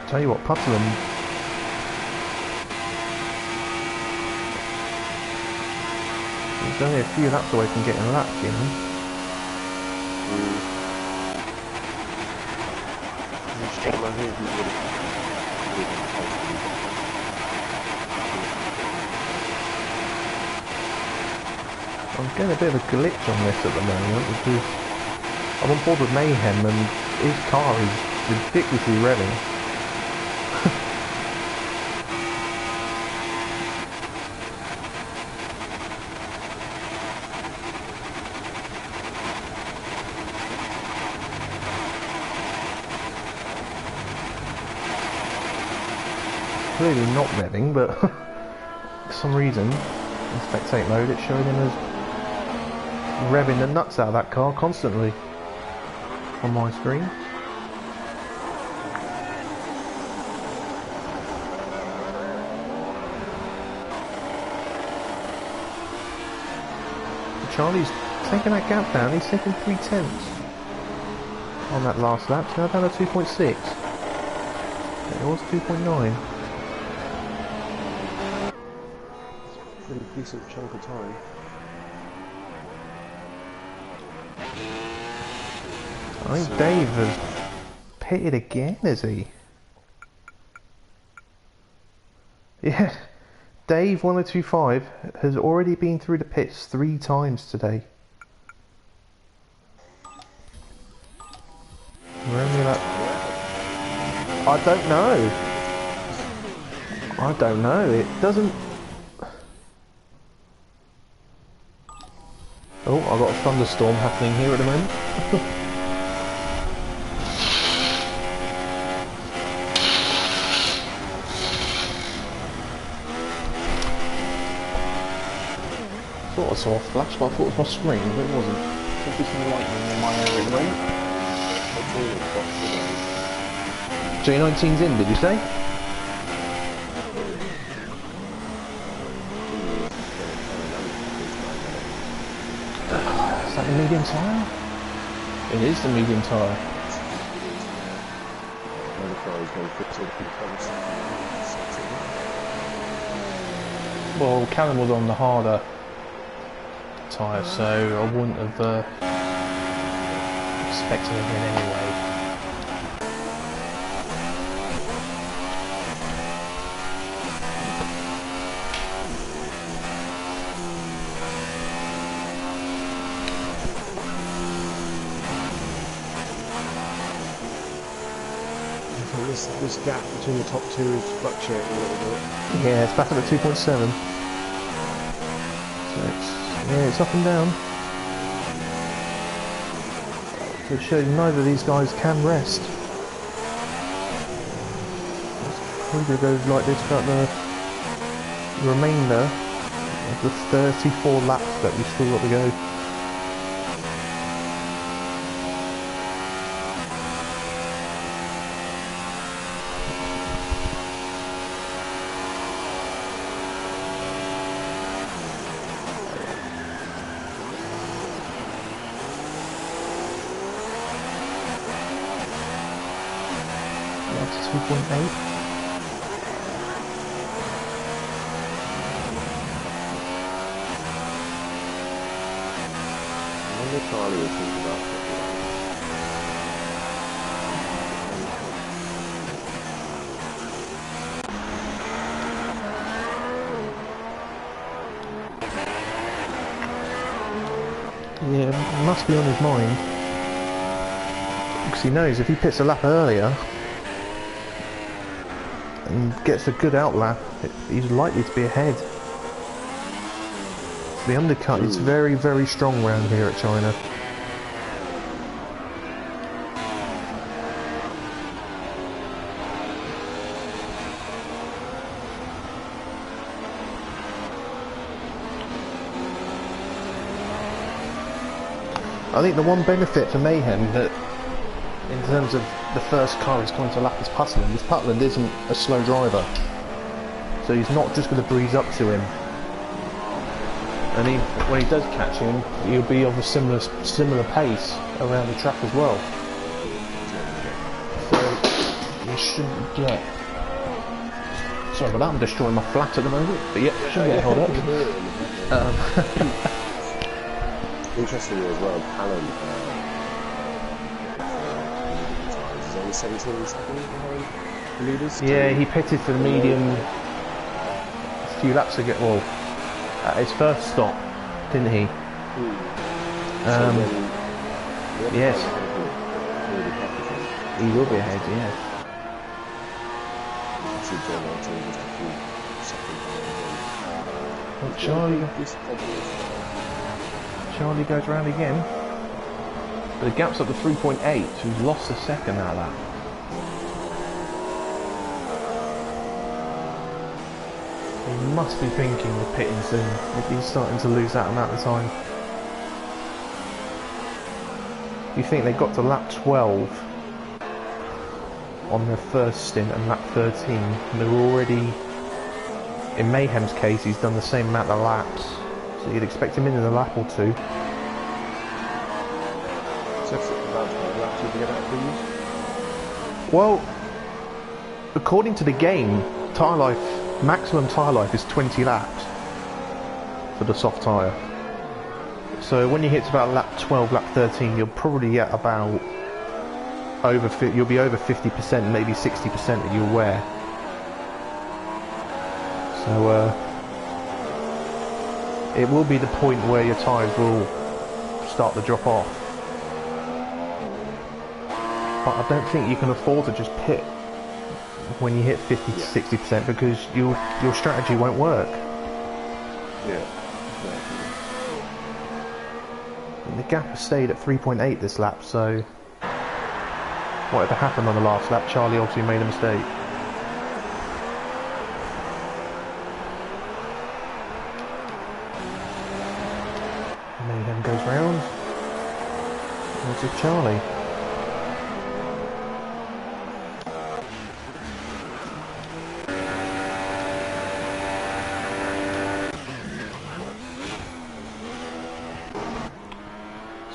Tell you what, Putland. He's only a few laps away from getting a lap, you know. I'm getting a bit of a glitch on this at the moment because I'm on board with Mayhem and his car is ridiculously revving. Clearly not revving, but for some reason in spectate mode it's showing him as revving the nuts out of that car constantly on my screen. Charlie's taking that gap down. He's taking 3/10 on that last lap. It's now down to 2.6. It was 2.9. Pretty decent chunk of time. I think Dave has pitted again, is he? Yeah, Dave 1025 has already been through the pits 3 times today. We're only like... I don't know. I don't know. It doesn't... Oh, I've got a thunderstorm happening here at the moment. Thought I saw a flash, but I thought it was my screen, but it wasn't. There's just some lightning in my area at the moment. J19's in, did you say? Is that the medium tyre? It is the medium tyre. Well, Callum was on the harder tyre, so I wouldn't have expecting him in anyway. This gap between the top two is fluctuating a little bit. Yeah, it's back at the 2.7. So it's up and down. So it shows neither of these guys can rest. Probably goes like this throughout the remainder of the 34 laps that we've still got to go. That's 2.8. Charlie was thinking about it. Yeah, it must be on his mind. Because he knows if he pits a lap earlier and gets a good out lap, he's likely to be ahead. The undercut is very, very strong round here at China. I think the one benefit for Mayhem that, in terms of the first car he's coming to lap is Putland. Putland isn't a slow driver, so he's not just going to breeze up to him. And when he does catch him, he'll be of a similar pace around the track as well. So you shouldn't get. Sorry about that. I'm destroying my flat at the moment, but yeah, shouldn't get held up. Interestingly as well, Alan is only 17 seconds behind the leaders. Yeah, he pitted for the medium a few laps ago. Well, at his first stop, didn't he? Yes. He will be ahead, yeah. Well, Charlie goes round again. But the gap's up to 3.8, so he's lost a second out of that. He must be thinking of pitting soon, if he's starting to lose that amount of time. You think they got to lap 12 on their first stint and lap 13, and they were already, in Mayhem's case, he's done the same amount of laps, so you'd expect him in a lap or two. Well, according to the game, tyre life, maximum tyre life is 20 laps for the soft tyre. So when you hit about lap 12, lap 13, you'll probably get about you'll be over 50%, maybe 60% of your wear. So it will be the point where your tyres will start to drop off. But I don't think you can afford to just pit when you hit 50 to 60% because your strategy won't work. Yeah. And the gap has stayed at 3.8 this lap, so whatever happened on the last lap, Charlie obviously made a mistake. Mayhem goes round. There's Charlie.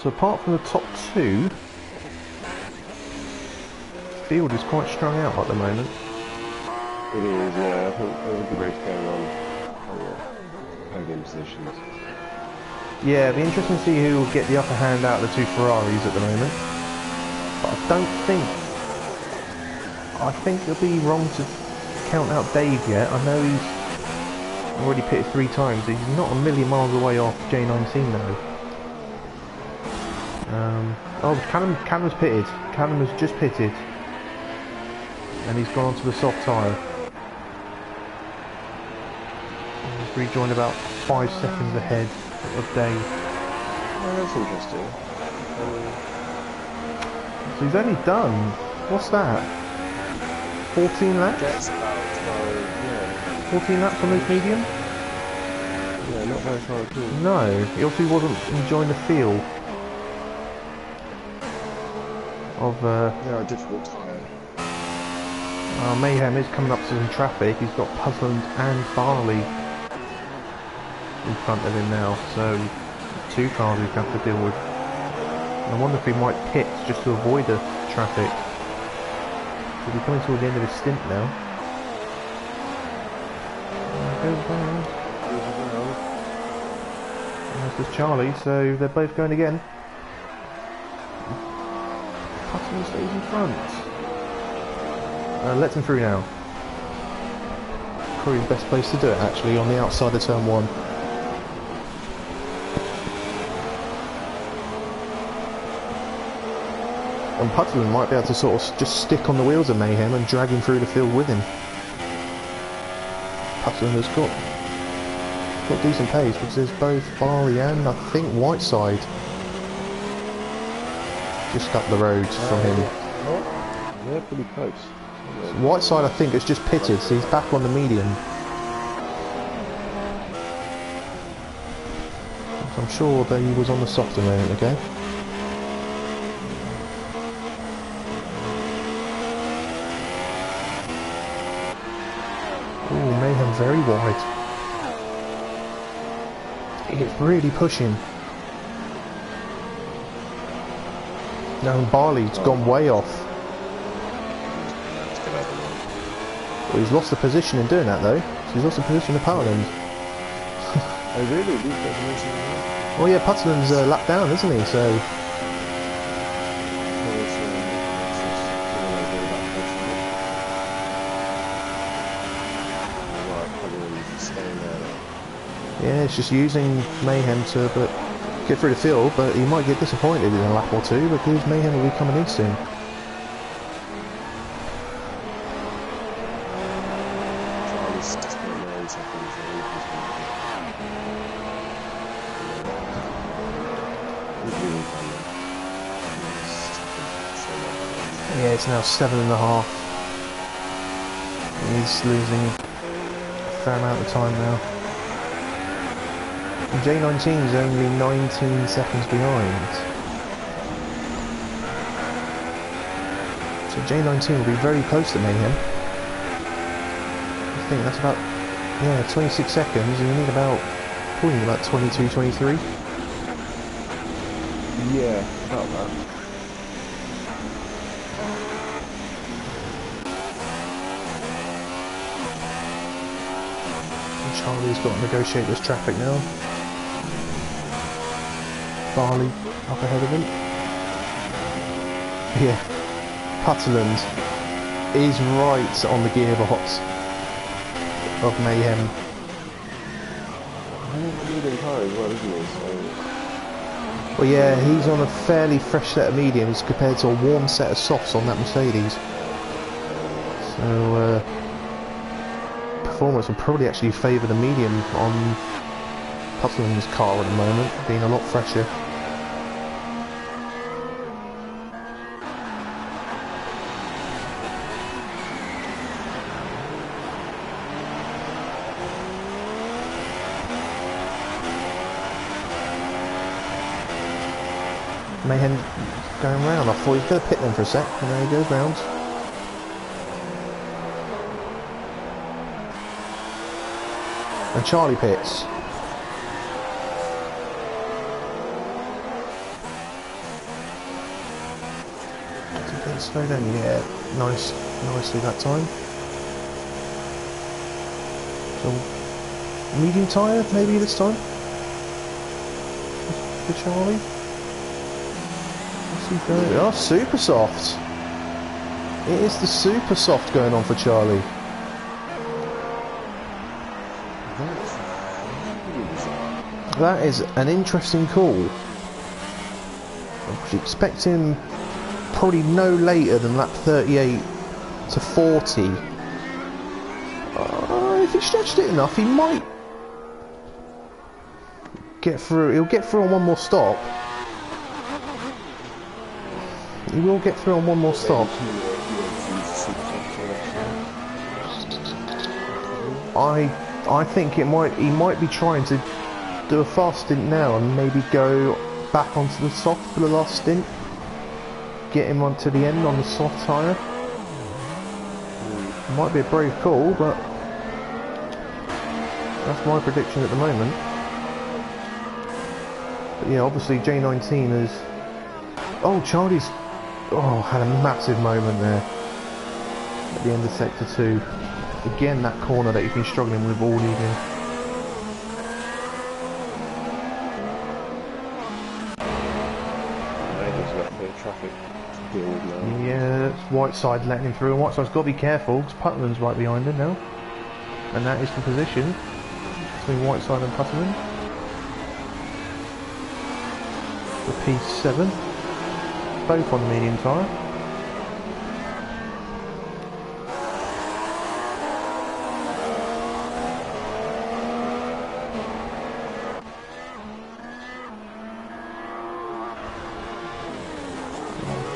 So apart from the top two, the field is quite strung out at the moment. It is, yeah. I think there's a good race going on. Podium positions. Yeah, it'll be interesting to see who will get the upper hand out of the two Ferraris at the moment. But I think it'll be wrong to count out Dave yet. I know he's already pitted 3 times. He's not a million miles away off J19 though. Oh, Callum's pitted. Callum has just pitted. And he's gone onto the soft tyre. He's rejoined about 5 seconds ahead of Dave. Oh, that's interesting. So he's only done, what's that? 14 laps? Gets about 12, yeah. 14 laps on his medium? Yeah, not very far at all. No, he obviously wasn't enjoying the feel of Yeah, a difficult tyre. Mayhem is coming up to some traffic. He's got Puzzland and Farley in front of him now, so 2 cars he's got to deal with. And I wonder if he might pit just to avoid the traffic. He'll be coming toward the end of his stint now. There goes round. There's Charlie, so they're both going again. Puzzland stays in front. Lets him through now. Probably the best place to do it actually, on the outside of turn 1. And Puzzland might be able to sort of just stick on the wheels of Mayhem and drag him through the field with him. Puzzland has got decent pace because there's both Barley and I think Whiteside just up the road from him. Yeah, pretty close. Whiteside I think has just pitted, so he's back on the medium. I'm sure that he was on the soft a moment ago. Ooh, Mayhem very wide. It's really pushing. No, Barley's gone way off. Well, he's lost the position in doing that though. So he's lost the position of Puttland. Oh really? These guys are racing around? Oh yeah, Puttland's lap down, isn't he? So yeah, it's just using Mayhem to get through the field, but he might get disappointed in a lap or 2 because Mayhem will be coming in soon. Yeah, it's now 7.5. He's losing a fair amount of time now. And J19 is only 19 seconds behind. So J19 will be very close to Mayhem. I think that's about, yeah, 26 seconds, and you need probably about 22, 23. Yeah, about that. Charlie's got to negotiate this traffic now. Barley up ahead of him. Yeah, Puttland is right on the gearbox of Mayhem. Well yeah, he's on a fairly fresh set of mediums compared to a warm set of softs on that Mercedes. So performance will probably actually favour the medium on Puttland's car at the moment, being a lot fresher. Mayhem going round. I thought he was going to pit them for a sec, and there he goes round. And Charlie pits. Did he slow down? Yeah, nicely that time. So, medium tyre maybe this time for Charlie. Oh, super soft. It is the super soft going on for Charlie. That is an interesting call. I was expecting probably no later than lap 38 to 40. If he stretched it enough, he might get through. He'll get through on one more stop. He will get through on one more stop. I think he might be trying to do a fast stint now and maybe go back onto the soft for the last stint. Get him onto the end on the soft tyre. Might be a brave call, but that's my prediction at the moment. But yeah, obviously J19 is... Oh, Charlie's... Oh, had a massive moment there at the end of sector 2. Again, that corner that he's been struggling with all evening. Traffic. Yeah, that's Whiteside letting him through, and Whiteside's got to be careful because Putman's right behind him now. And that is the position between Whiteside and Putman. The P7, both on the medium tyre.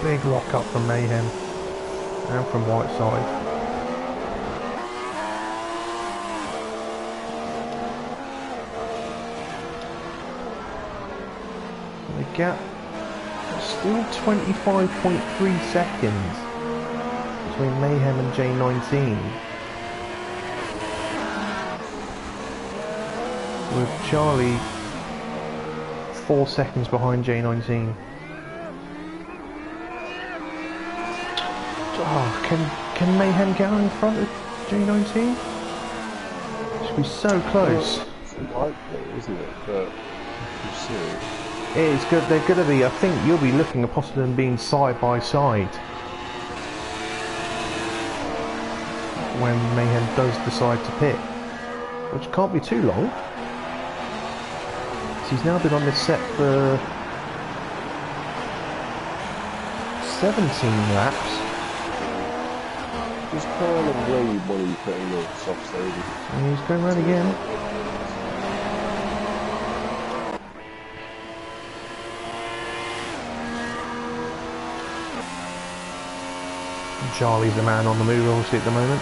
Big lock up from Mayhem and from Whiteside. The gap is still 25.3 seconds between Mayhem and J19. With Charlie 4 seconds behind J19. Oh, can Mayhem get on in front of J19? Should be so close. It's likely, isn't it? But we'll see. It is good. They're going to be. I think you'll be looking at possibly them being side by side when Mayhem does decide to pit, which can't be too long. So he's now been on this set for 17 laps. Just kind of where you want to put in the soft stadium. And he's going round again. Charlie's the man on the move obviously at the moment.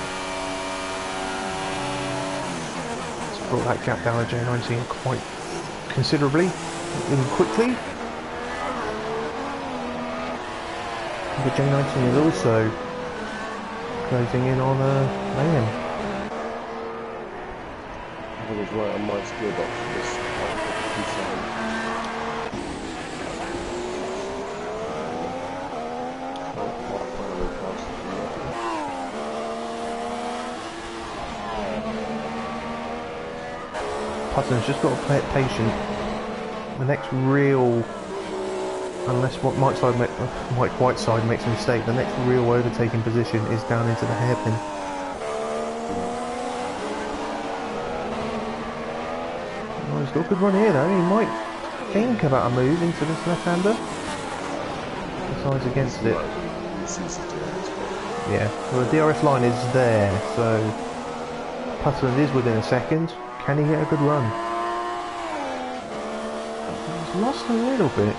He's brought that gap down to J19 quite considerably and quickly. But J19 is also closing in on Mayhem. I think it's right on my gearbox for this P7. Putton's just got to play it patient. The next real, unless Whiteside makes a mistake, the next real overtaking position is down into the hairpin. Oh, he's got a good run here though. He might think about a move into this left-hander. Decides against it. Yeah, well the DRS line is there, so Putton is within a second. Can he get a good run? He's lost a little bit.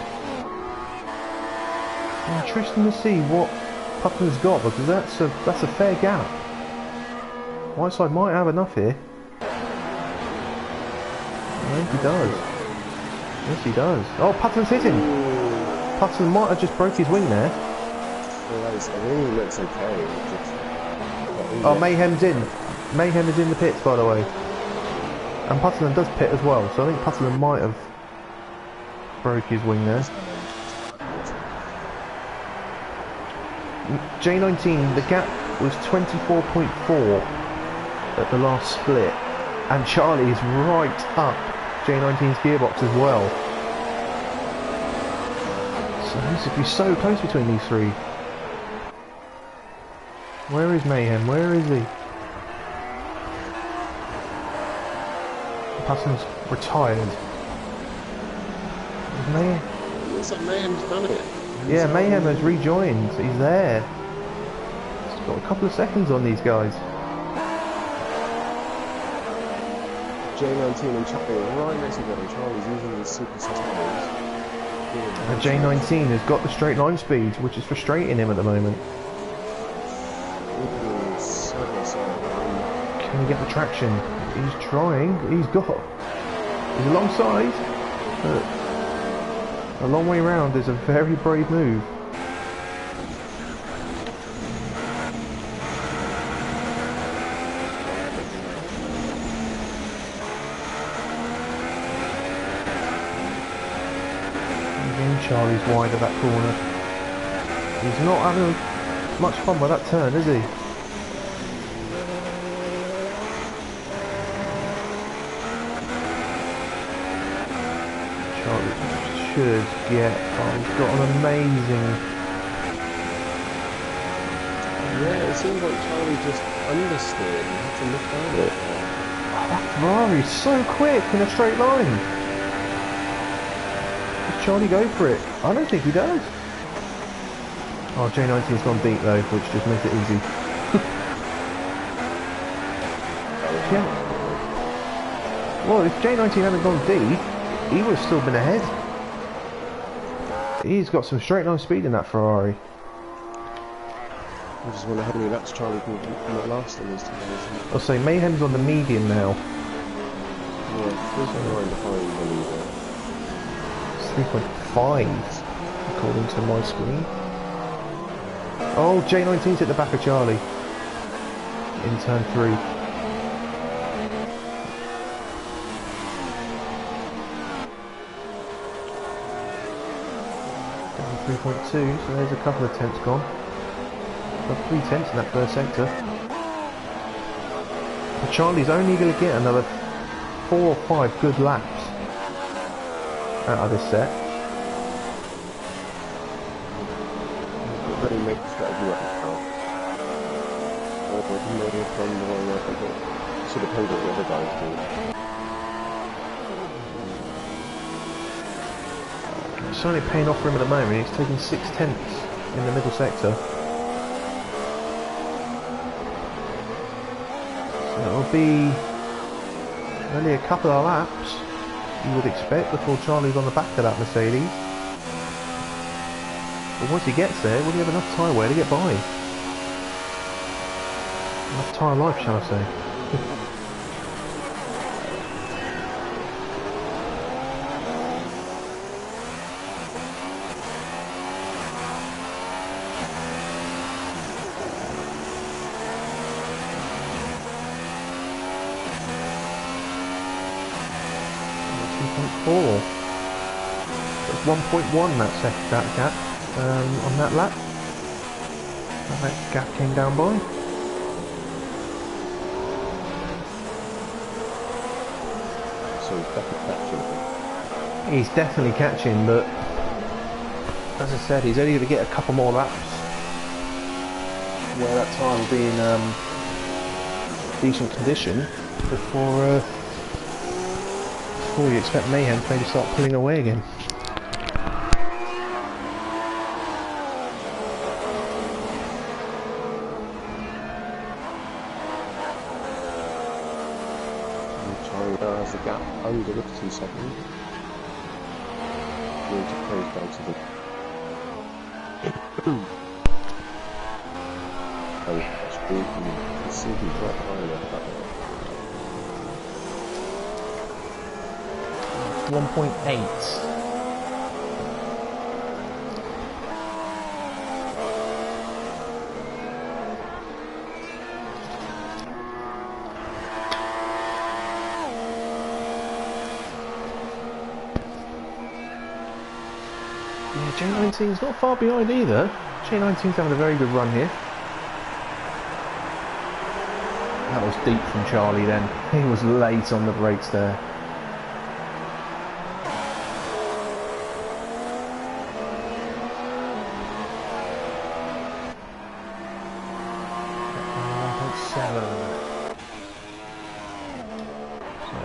Interesting to see what Putton's got, because that's a fair gap. Whiteside might have enough here. I think he does. Yes, he does. Oh, Putton's hitting. Putton might have just broke his wing there. I think it looks okay. Oh, Mayhem's in. Mayhem is in the pits, by the way. And Putton does pit as well, so I think Putton might have broke his wing there. J19, the gap was 24.4 at the last split, and Charlie is right up J19's gearbox as well. So this would be so close between these three. Where is Mayhem? Where is he? Patton's retired. Is Mayhem? Looks like Mayhem's done it. Yeah, Mayhem has rejoined. He's there. He's got a couple of seconds on these guys. J19 and Charlie are right next to each other. Charlie's using his super tires. And J19 has got the straight line speed, which is frustrating him at the moment. Can he get the traction? He's trying. He's alongside, but a long way round is a very brave move. Again, Charlie's wide of that corner. He's not having much fun with that turn, is he? Charlie should get. Oh, he's got an amazing. Yeah, it seems like Charlie just understeered and had to lift out it. Oh, that Ferrari's so quick in a straight line. Does Charlie go for it? I don't think he does. Oh, J19's gone deep though, which just makes it easy. Yeah. Well, if J19 hadn't gone deep, he would have still been ahead. He's got some straight line speed in that Ferrari. I just wonder how many laps Charlie can last in these two days. I'll say Mayhem's on the medium now. Yeah, 3.9 behind the leader. It's 3.5 according to my screen. Oh, J19's at the back of Charlie in turn 3. 3.2, so there's a couple of tenths gone. Got 3 tenths in that first sector. But Charlie's only going to get another 4 or 5 good laps out of this set. Very mixed strategy right now. Or he may have done the wrong way. So depends what the other guys do. It's only paying off for him at the moment. He's taking 6 tenths in the middle sector. So it'll be only a couple of laps, you would expect, before Charlie's on the back of that Mercedes. But once he gets there, will he have enough tyre wear to get by? Enough tyre life, shall I say. 2.4. That's 1.1 that gap on that lap. That gap came down by. So he's definitely catching. He's definitely catching, but as I said, he's only going to get a couple more laps where that tyre will be in decent condition before you expect Mayhem to maybe start pulling away again. Charlie now has the gap under the 2 seconds. Going to close down to the and speed, you can see he's right behind that. 1.8. Yeah, J19's not far behind either. J19's having a very good run here. That was deep from Charlie then. He was late on the brakes there. 7. So,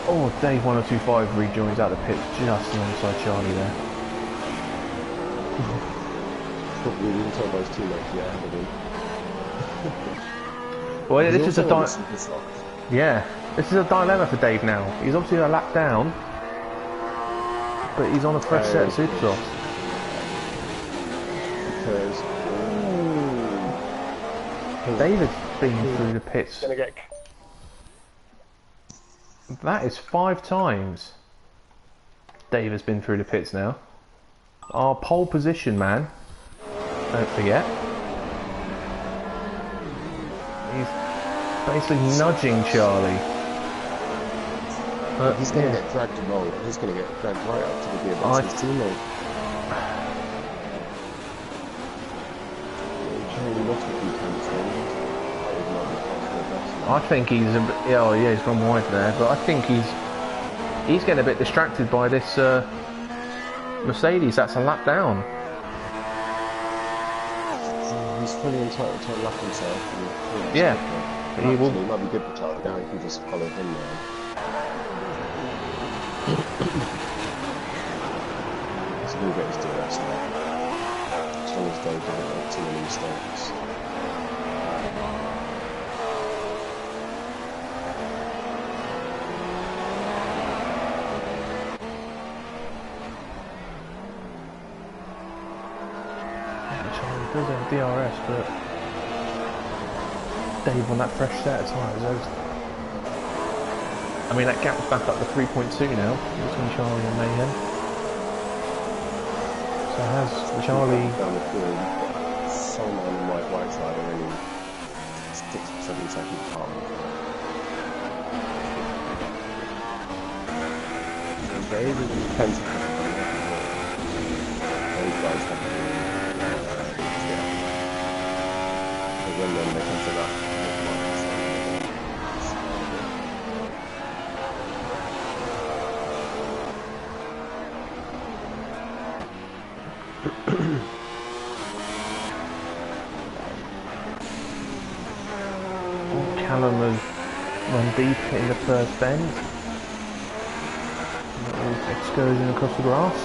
oh, Dave 1025 rejoins out the pit just alongside Charlie there. Probably didn't tell those teammates yet, have they? Well, this is a Yeah. this is a dilemma for Dave now. He's obviously a lap down, but he's on a fresh set of super softs. Because David's been through the pits. gonna get. That is 5 times Dave has been through the pits now. Our pole position man, don't forget. He's basically nudging Charlie. But He's gonna get dragged along, and he's gonna get dragged right up to the gear against his teammate. I think he's a bit, oh yeah, he's gone wide there, but I think he's getting a bit distracted by this Mercedes that's a lap down. He's fully entitled to unlock himself. Yeah, but he will. It might be good for Charlie now, he can just follow him now. He's going to get his DRS now. As long as Dave doesn't make too many mistakes. Charlie does have DRS, but Dave on that fresh set of tyres. I mean, that gap's back up to 3.2 now between Charlie and Mayhem. So has Charlie... Down the field, someone on the right side are only 6 or 7 seconds apart. Dave is 10 seconds apart. Those guys have to do when they come to that. Callum has run deep in the first bend. A little excursion across the grass.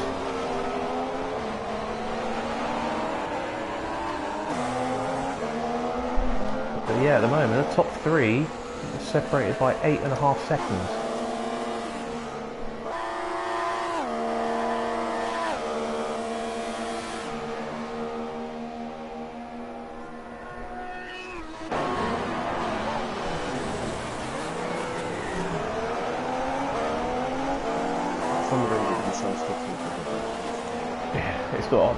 But yeah, at the moment, the top 3 are separated by 8.5 seconds. Yeah, it's got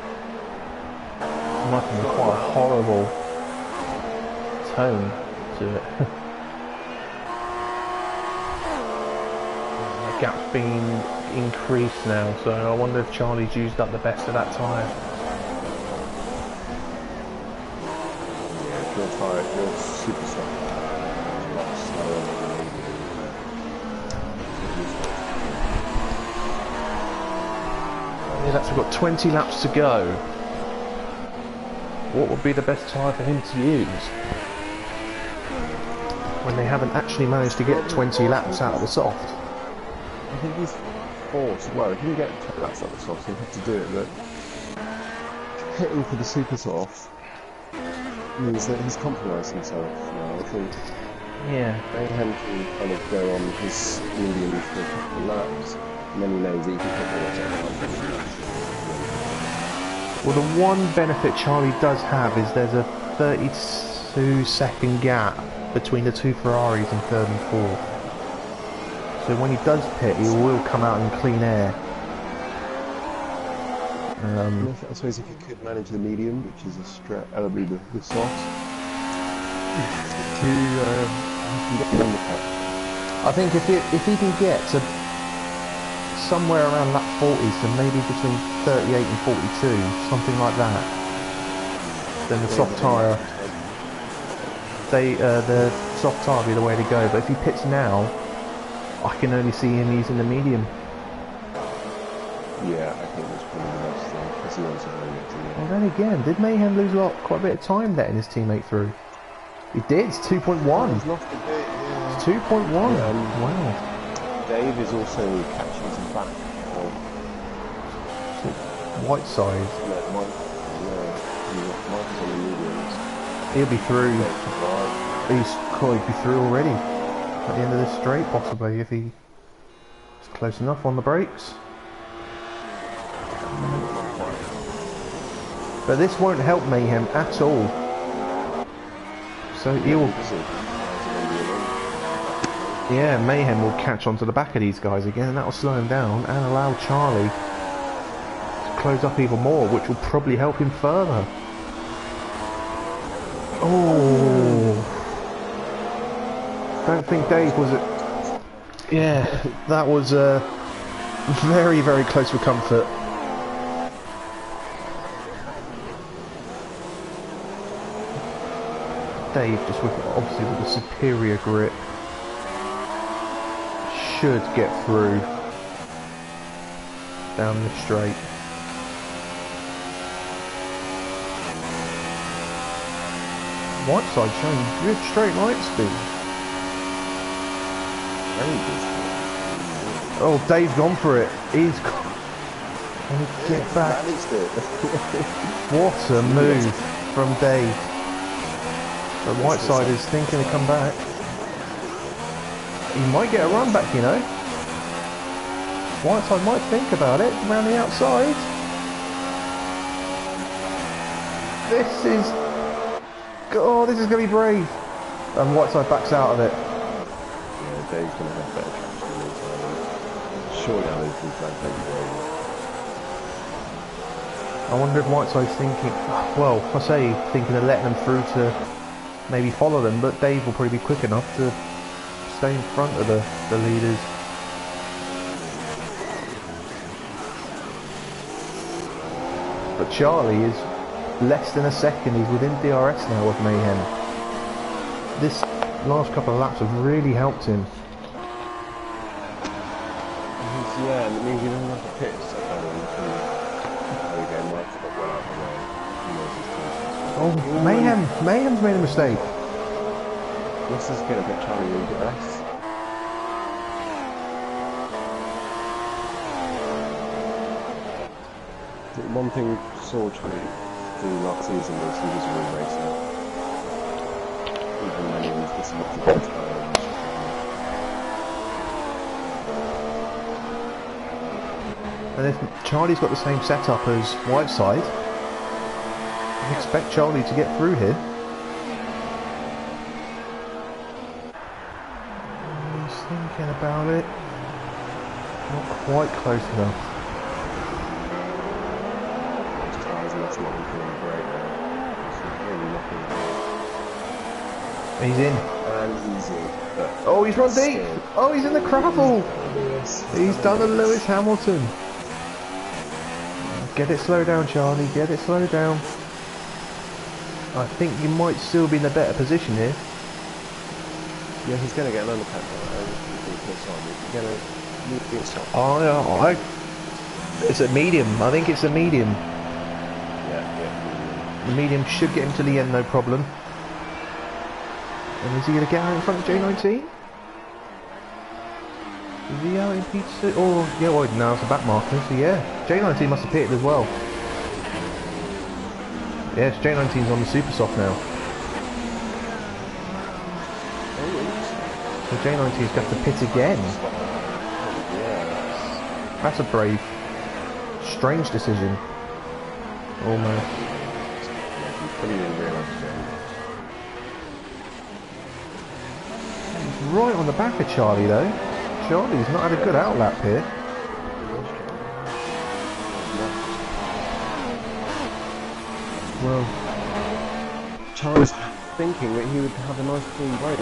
quite a horrible tone to it. The gap's been increased now, so I wonder if Charlie's used up the best of that tyre. Yeah, if your tyre, your super soft, it's a lot slower than the Yeah, that's, we've got 20 laps to go. What would be the best tyre for him to use when they haven't actually managed to get 20 laps out of the soft? I think he's forced. Well, if he can get 10 laps out of the soft, he'll have to do it, but hitting for the super soft means that he's compromised himself now. I think Mayhem can kind of go on his medium for a couple of laps, and then he knows that he can compromise it. Well, the one benefit Charlie does have is there's a 32-second gap between the 2 Ferraris in 3rd and 4th. So when he does pit, he will come out in clean air. I suppose if you could manage the medium, which is a stretch, the soft, to get the undercut. I think if he can get to somewhere around lap 40, so maybe between 38 and 42, something like that, then the soft tyre, the soft tyre will be the way to go. But if he pits now, I can only see him using the medium. Yeah, I think that's probably the best thing, because he wants to bring it to the end. But then again, did Mayhem lose quite a bit of time letting his teammate through? He did, it's 2.1. He's lost a bit, yeah. It's 2.1. Wow. Dave is also catching some back. Whiteside. Mike's on the mediums. He'll be through. He'd be through already. At the end of this straight, possibly, if he's close enough on the brakes. But this won't help Mayhem at all. So he'll... Yeah, Mayhem will catch onto the back of these guys again, and that will slow him down and allow Charlie to close up even more, which will probably help him further. Oh! Don't think Dave was it. Yeah, that was very, very close for comfort. Dave, just obviously with the superior grip, should get through down the straight. Whiteside showing good straight line speed. Oh, Dave's gone for it. He's gone. Get back. What a move from Dave. But Whiteside is thinking to come back. He might get a run back, you know. Whiteside might think about it around the outside. This is... Oh, this is going to be brave. And Whiteside backs out of it. Yeah, Dave's going to have better traction than this. Surely I don't think Dave will. I wonder if Whiteside's thinking... Well, I say thinking of letting them through to maybe follow them, but Dave will probably be quick enough to stay in front of the leaders. But Charlie is less than a second. He's within DRS now with Mayhem. This last couple of laps have really helped him. Yeah, and it means he doesn't have to pitch so bad again, Mike's got well out of the way. Oh, Mayhem's made a mistake. Let's just get a bit Charlie a bit less. One thing saw Charlie do last season was he was a real racer. Even when he was disrupted by time. And if Charlie's got the same setup as Whiteside, I expect Charlie to get through here. He's thinking about it. Not quite close enough. He's in. And he's in. Oh, he's run deep. Oh, he's in the gravel. He's done a Lewis Hamilton. Get it slow down, Charlie. Get it slow down. I think you might still be in a better position here. Yeah, he's going to get an undercut. Oh, it's a medium. I think it's a medium. Yeah. The medium should get him to the end, no problem. And is he going to get out in front of J19? Is he out in P2? Oh, yeah, well, now it's a back marker, so yeah. J19 must have pitted as well. Yes, J19's on the super soft now. So J19's got to pit again. That's a brave, strange decision. Almost. Right on the back of Charlie though. Charlie's not had a good outlap here. Well, Charlie's thinking that he would have a nice clean break.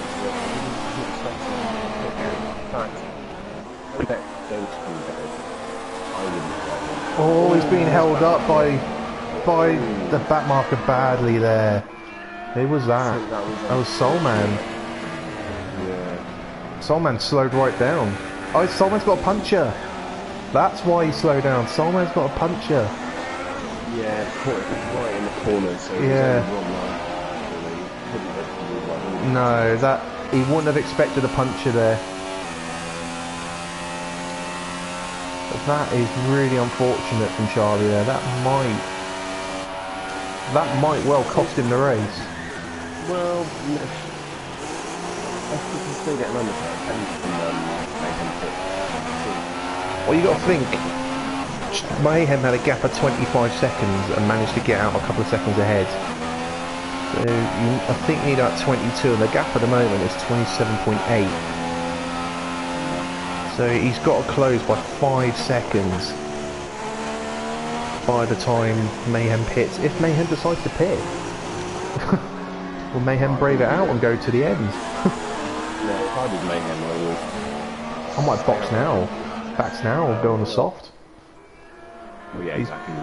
oh, he's being held up by the back marker badly there. Who was that? That was Soulman. Soulman slowed right down. Oh, Soulman's got a puncher. That's why he slowed down. Soulman's got a puncher. Yeah, right in the corner, so Yeah. there's only one line. Really, couldn't have moved like all No, that he wouldn't have expected a puncture there. But that is really unfortunate from Charlie there. That might well cost him the race. Well, if he can still get an undercut, then he can make him pit. Well, you got to think, Mayhem had a gap of 25 seconds and managed to get out a couple of seconds ahead. So I think you need about 22, and the gap at the moment is 27.8. So he's got to close by 5 seconds by the time Mayhem pits. If Mayhem decides to pit, will Mayhem brave it out and go to the end? No, if I did Mayhem, I would. I might box now, backs now, or go on the soft. Well, yeah, exactly.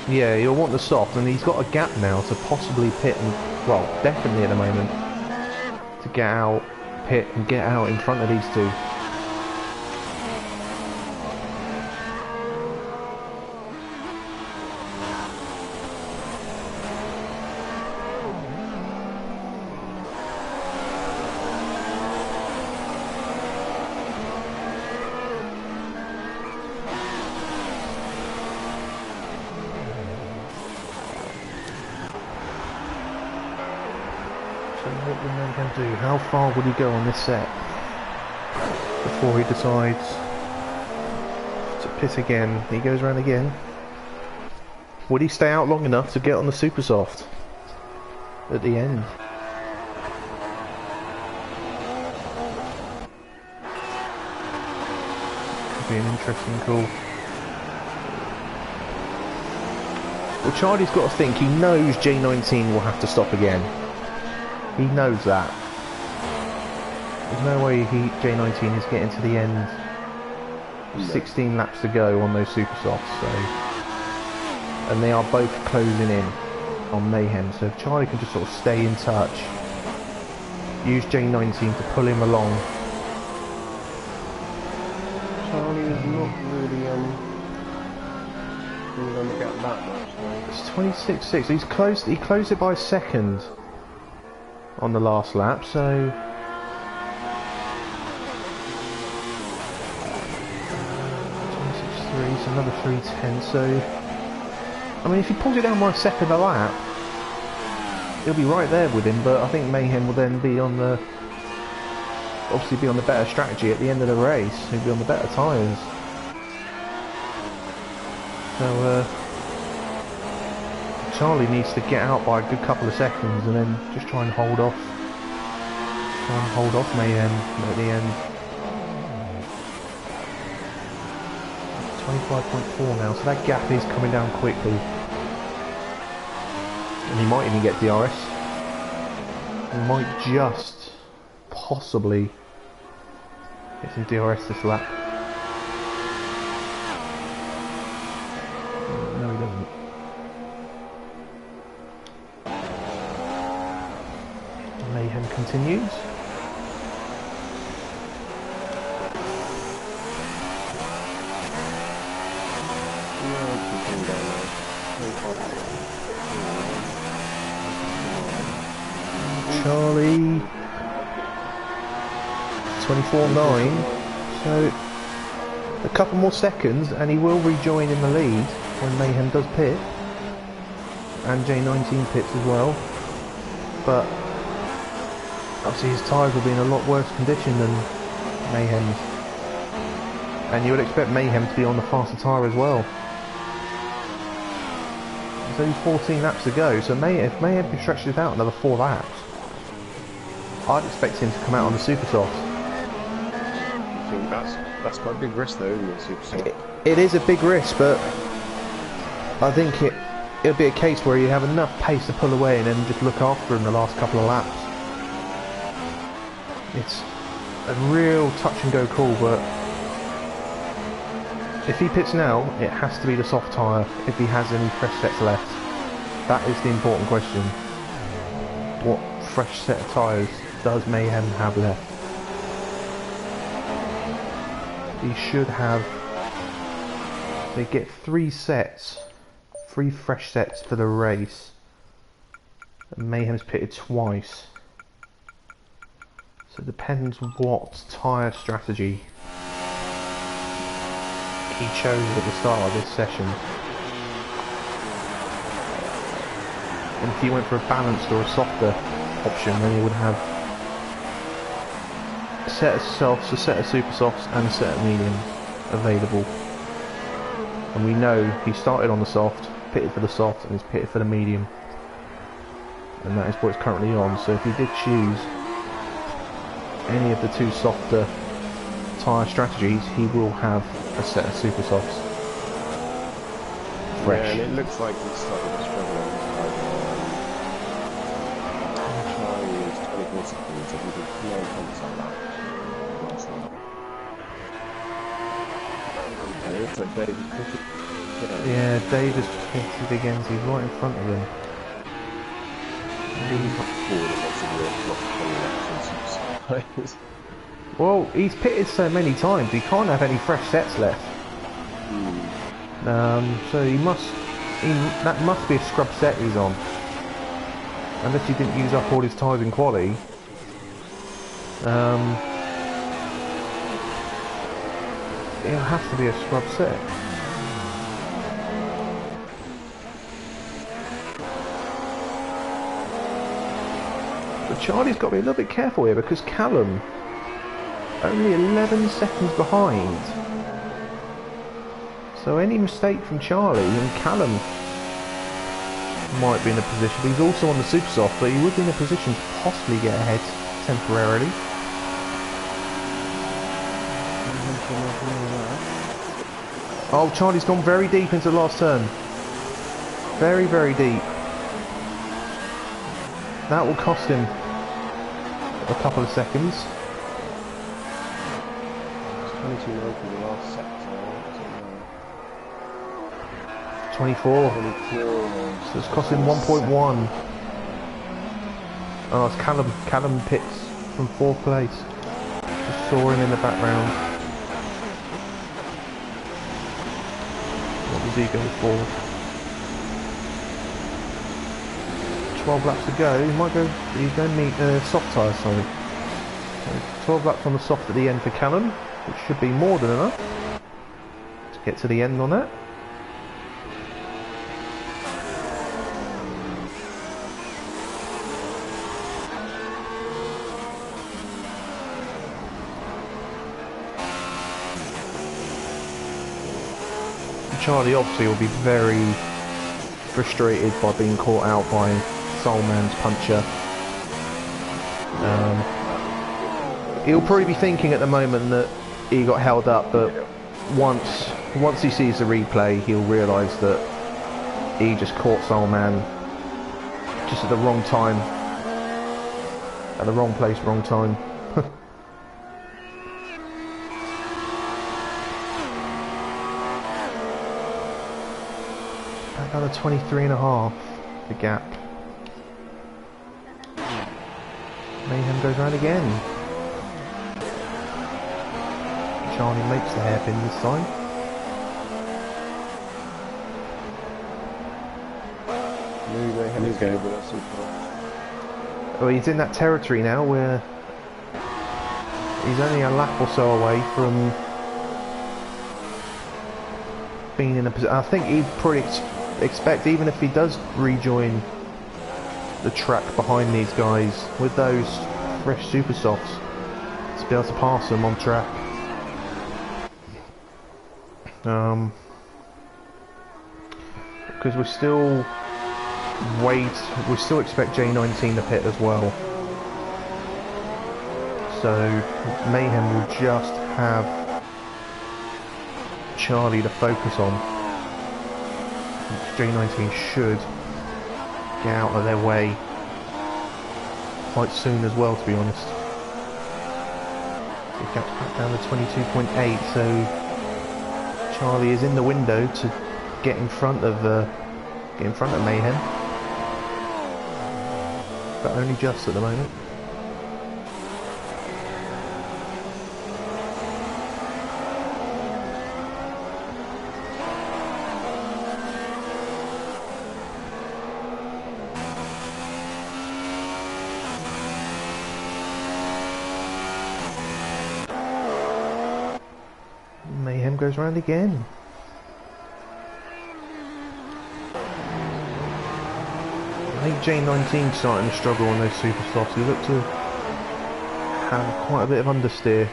Yeah, he'll want the soft, and he's got a gap now to possibly pit, and well, definitely at the moment, to get out, pit, and get out in front of these two. What would Mayhem do? How far would he go on this set before he decides to pit again? He goes around again. Would he stay out long enough to get on the super soft at the end? Could be an interesting call. Well, Charlie's got to think, he knows J19 will have to stop again. He knows that. There's no way J19 is getting to the end. 16 laps to go on those super softs, so. And they are both closing in on Mayhem, so if Charlie can just sort of stay in touch, use J19 to pull him along. Charlie is not really going to get that much. Right? It's 26.6. He closed it by a second on the last lap, so 26.3, so another 3:10. So I mean, if he pulls it down by a second a lap, he'll be right there with him. But I think Mayhem will then be on the better strategy at the end of the race. He'll be on the better tyres. So Charlie needs to get out by a good couple of seconds and then just try and hold off Mayhem at the end. 25.4 now, so that gap is coming down quickly. And he might even get DRS. He might just possibly get some DRS this lap. No, he doesn't. Mayhem continues. Charlie 24.9, so a couple more seconds and he will rejoin in the lead when Mayhem does pit, and J19 pits as well, but obviously his tyres will be in a lot worse condition than Mayhem's, and you would expect Mayhem to be on the faster tyre as well. There's only 14 laps to go, so if Mayhem can stretch this out another 4 laps, I'd expect him to come out on the super soft. I think that's quite a big risk though, isn't it, super soft? It is a big risk, but I think it'll be a case where you have enough pace to pull away and then just look after him the last couple of laps. It's a real touch and go call, but if he pits now, it has to be the soft tyre if he has any fresh sets left. That is the important question. What fresh set of tyres does Mayhem have left? He should have... They get 3 sets 3 fresh sets for the race. And Mayhem's pitted twice. So it depends what tyre strategy he chose at the start of this session. And if he went for a balanced or a softer option, then he would have a set of softs, a set of super softs and a set of mediums available. And we know he started on the soft, pitted for the soft, and he's pitted for the medium. And that is what it's currently on. So if he did choose any of the 2 softer tyre strategies, he will have a set of super softs. Fresh. Yeah, and it looks like he's starting to struggle on his tyre. Charlie is 24 seconds, if he could clear contact that last night. Okay, looks like David pitted. Yeah, Davis pitted again, so he's right in front of him. Well, he's pitted so many times, he can't have any fresh sets left. So that must be a scrub set he's on. Unless he didn't use up all his tyres in quali. It'll have to be a scrub set. But Charlie's got to be a little bit careful here because Callum only 11 seconds behind. So any mistake from Charlie and Callum might be in a position, but he's also on the super soft, but he would be in a position to possibly get ahead temporarily. Oh, Charlie's gone very deep into the last turn. Very, very deep. That will cost him a couple of seconds. 22 for the last sector. 24. 24. So it's costing 1.1. Oh, it's Callum. Callum pits from 4th place. Just saw him in the background. What does he go for? 12 laps to go. He might go. He's going to meet soft tyres. Sorry. So 12 laps on the soft at the end for Callum, which should be more than enough to get to the end on that. Charlie obviously will be very frustrated by being caught out by Soulman's puncher. He'll probably be thinking at the moment that he got held up, but once he sees the replay, he'll realise that he just caught Soulman just at the wrong time, at the wrong place, wrong time. Another 23.5, the gap. Mayhem goes round again. Charlie makes the hairpin this time. Mayhem's going with us. Well, he's in that territory now where he's only a lap or so away from being in a position. I think he'd probably expect, even if he does rejoin the track behind these guys with those fresh super softs, to be able to pass them on track. Because we still expect J19 to pit as well, so Mayhem will just have Charlie to focus on. J19 should get out of their way quite soon as well, to be honest. The gap's back down to 22.8, so Charlie is in the window to get in front of Mayhem, but only just at the moment. goes round again. I think J19 starting to struggle on those super softs. He looked to have quite a bit of understeer.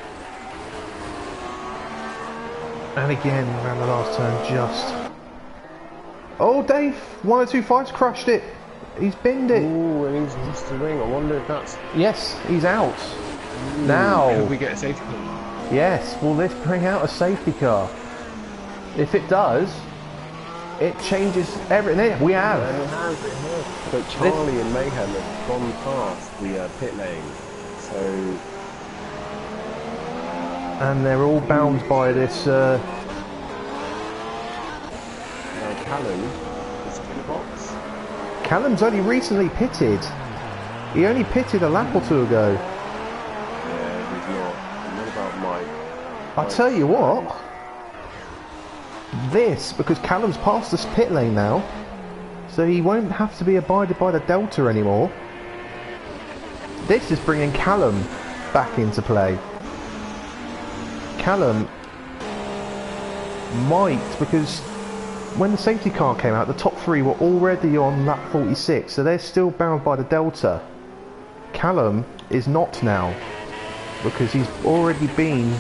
And again, around the last turn, just... Oh, Dave! 1025's crushed it! He's binned it! Ooh, and he's lost the ring. I wonder if that's... Yes, he's out. Now... Could we get a safety car? Yes, will this bring out a safety car? If it does, it changes everything. We have. And it has. But Charlie and Mayhem have gone past the pit lane, so... And they're all bound by this... Now Callum is in the box. Callum's only recently pitted. He only pitted a lap or two ago. Yeah, he's not. What about Mike? I'll tell you what. This, because Callum's past this pit lane now, so he won't have to be abided by the Delta anymore. This is bringing Callum back into play. Callum might, because when the safety car came out, the top three were already on lap 46, so they're still bound by the Delta. Callum is not now, because he's already been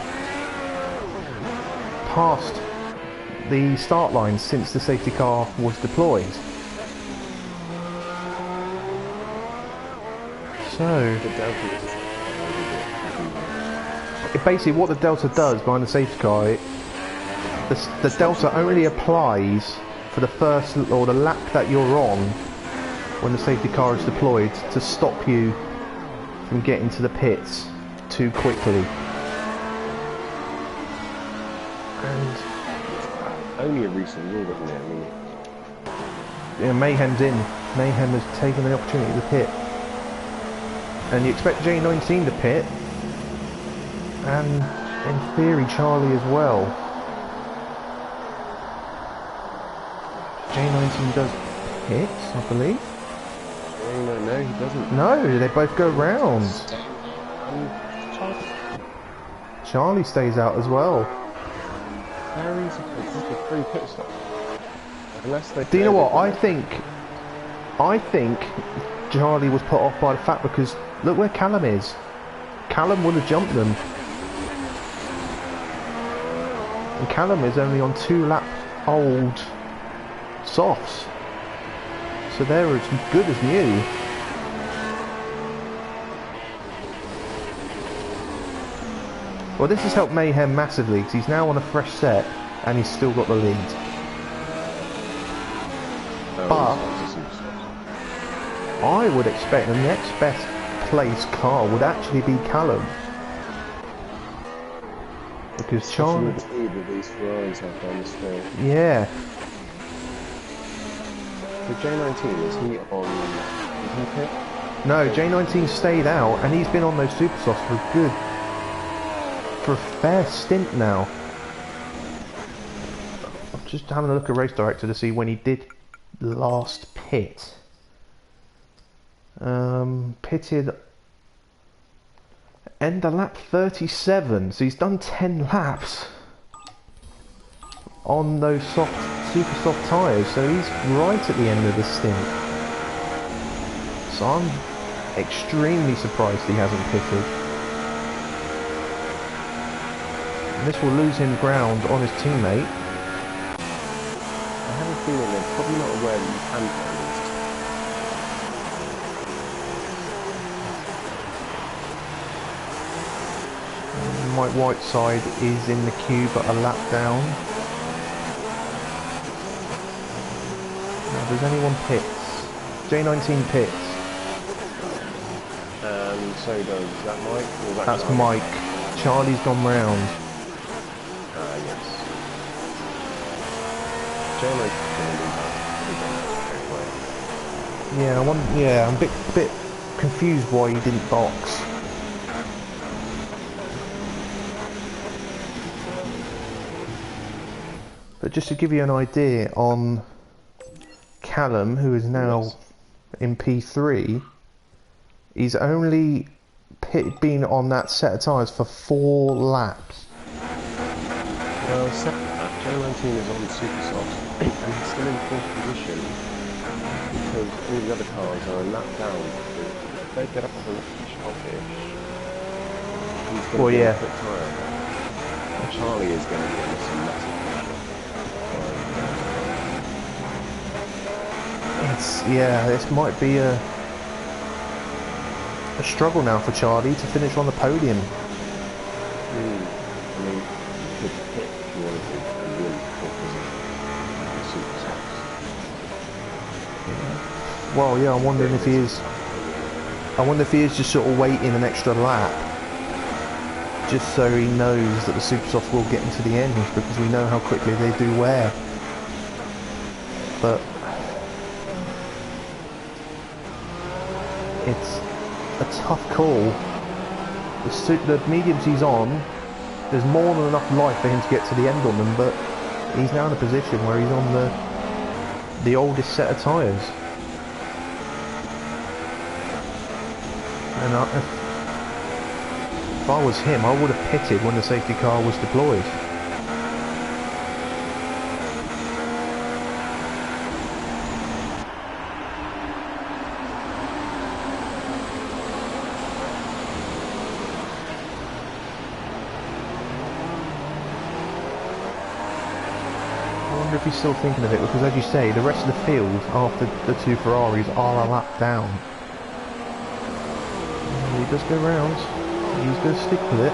past the start line since the safety car was deployed. So The Delta is basically what the Delta does behind the safety car, the Delta only applies for the first or the lap that you're on when the safety car is deployed to stop you from getting to the pits too quickly. And only a recent rule, isn't it? I mean, yeah, Mayhem's in. Mayhem has taken the opportunity to pit. And you expect J19 to pit, and in theory Charlie as well. J19 does pit, I believe. no, he doesn't. No, they both go round. Charlie stays out as well. Harry's a free pit stop. Unless they... Do you know what? I think Charlie was put off by the fact because look where Callum is. Callum would have jumped them. And Callum is only on 2 lap old softs. So they're as good as new. Well, this has helped Mayhem massively because he's now on a fresh set and he's still got the lead. But I would expect the next best placed car would actually be Callum. Because Charlie... with the speed that these Ferraris have down the straight. Yeah. So J19, is he pit? No, J19 stayed out and he's been on those super softs for a fair stint now. I'm just having a look at Race Director to see when he did last pit. Pitted end of lap 37, so he's done 10 laps on those super soft tyres, so he's right at the end of the stint. So I'm extremely surprised he hasn't pitted. And this will lose him ground on his teammate. I have a feeling they're probably not aware that you can pit. Mike Whiteside is in the queue but a lap down. Now does anyone pits? J19 pits. And so does, is that Mike? Or is that That's Charlie? Mike. Charlie's gone round. Yes. J19's going to do that. Yeah, I'm a bit confused why he didn't box. But just to give you an idea on Callum, who is now in P3, he's only been on that set of tyres for 4 laps. Well, second that, J19 is on super soft and he's still in fourth position because all the other cars are a lap down. So if they get up on the sharpish, he's going to Well, be on yeah. a quick tyre. And Charlie is going to be under some massive pressure. This might be a struggle now for Charlie to finish on the podium. I mean, you could hit if you wanted to and win fourth position in the super softs. Well, yeah, I'm wondering if he is. I wonder if he is just sort of waiting an extra lap, just so he knows that the super soft will get into the end, because we know how quickly they do wear. But it's a tough call. The mediums he's on, there's more than enough life for him to get to the end on them, but he's now in a position where he's on the oldest set of tyres. And if I was him, I would have pitted when the safety car was deployed. I wonder if he's still thinking of it, because as you say, the rest of the field after the two Ferraris are a lap down. And he does go round. He's going to stick with it.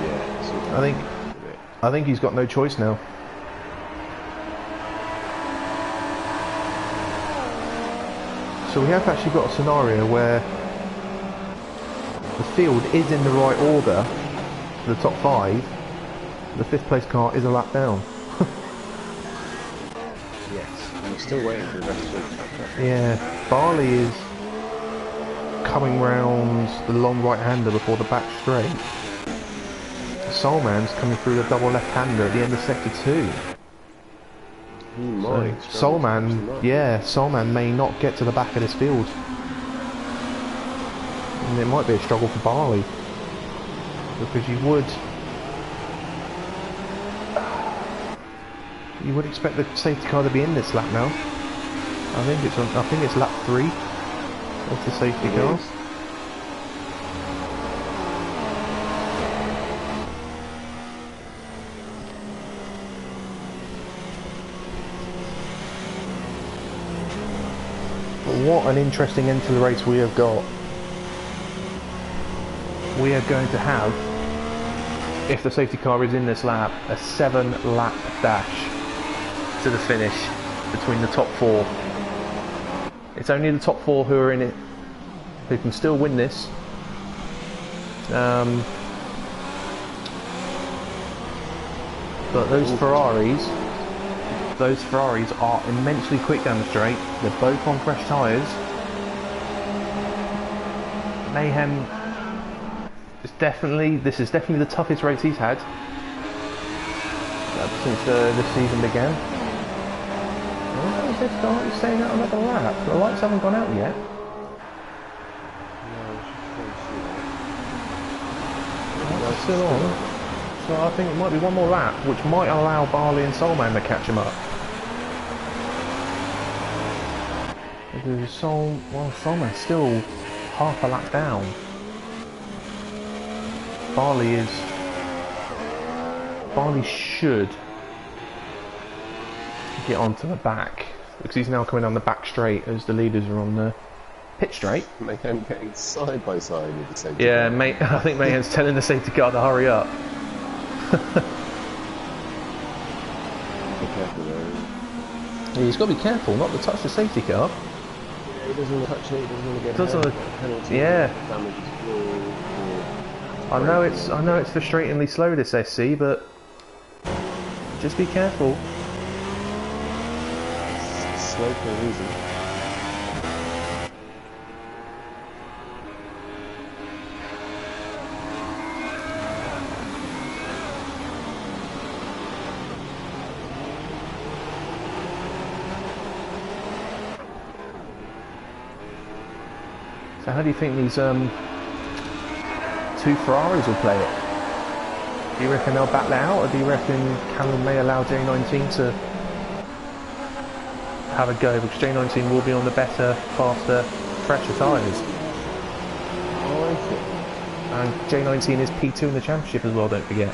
Yeah, I think he's got no choice now. So we have actually got a scenario where the field is in the right order for the top 5. The 5th place car is a lap down. yes, I'm still waiting for the rest of the Yeah, Barley is coming round the long right-hander before the back straight. Soulman's coming through the double left-hander at the end of sector 2. He might. Soulman may not get to the back of this field. And it might be a struggle for Barley. Because you would expect the safety car to be in this lap now. I think it's lap 3 of the safety car. What an interesting end to the race we have got. We are going to have, if the safety car is in this lap, a 7-lap dash to the finish between the top 4. It's only the top 4 who are in it, who can still win this. But those Ferraris are immensely quick down the straight. They're both on fresh tyres. Mayhem this is definitely the toughest race he's had since the season began. Oh, is this guy staying out another lap? The lights haven't gone out yet. It's still on. So I think it might be one more lap, which might allow Barley and Soulman to catch him up. Because Soulman's still half a lap down. Barley should get onto the back, because he's now coming on the back straight as the leaders are on the pit straight. Mayhem getting side by side with the safety car. Yeah, I think Mayhem's telling the safety car to hurry up. Be careful though. Yeah, he's got to be careful not to touch the safety car. Yeah, he doesn't want to touch it, he doesn't want to get a penalty. Yeah. Damage his floor. I know it's frustratingly slow, this SC, but just be careful. It's slow for a reason. So how do you think these two Ferraris will play it? Do you reckon they'll back that out, or do you reckon Callum may allow J19 to have a go? Because J19 will be on the better, faster, fresher tyres. I think. And J19 is P2 in the championship as well, don't forget.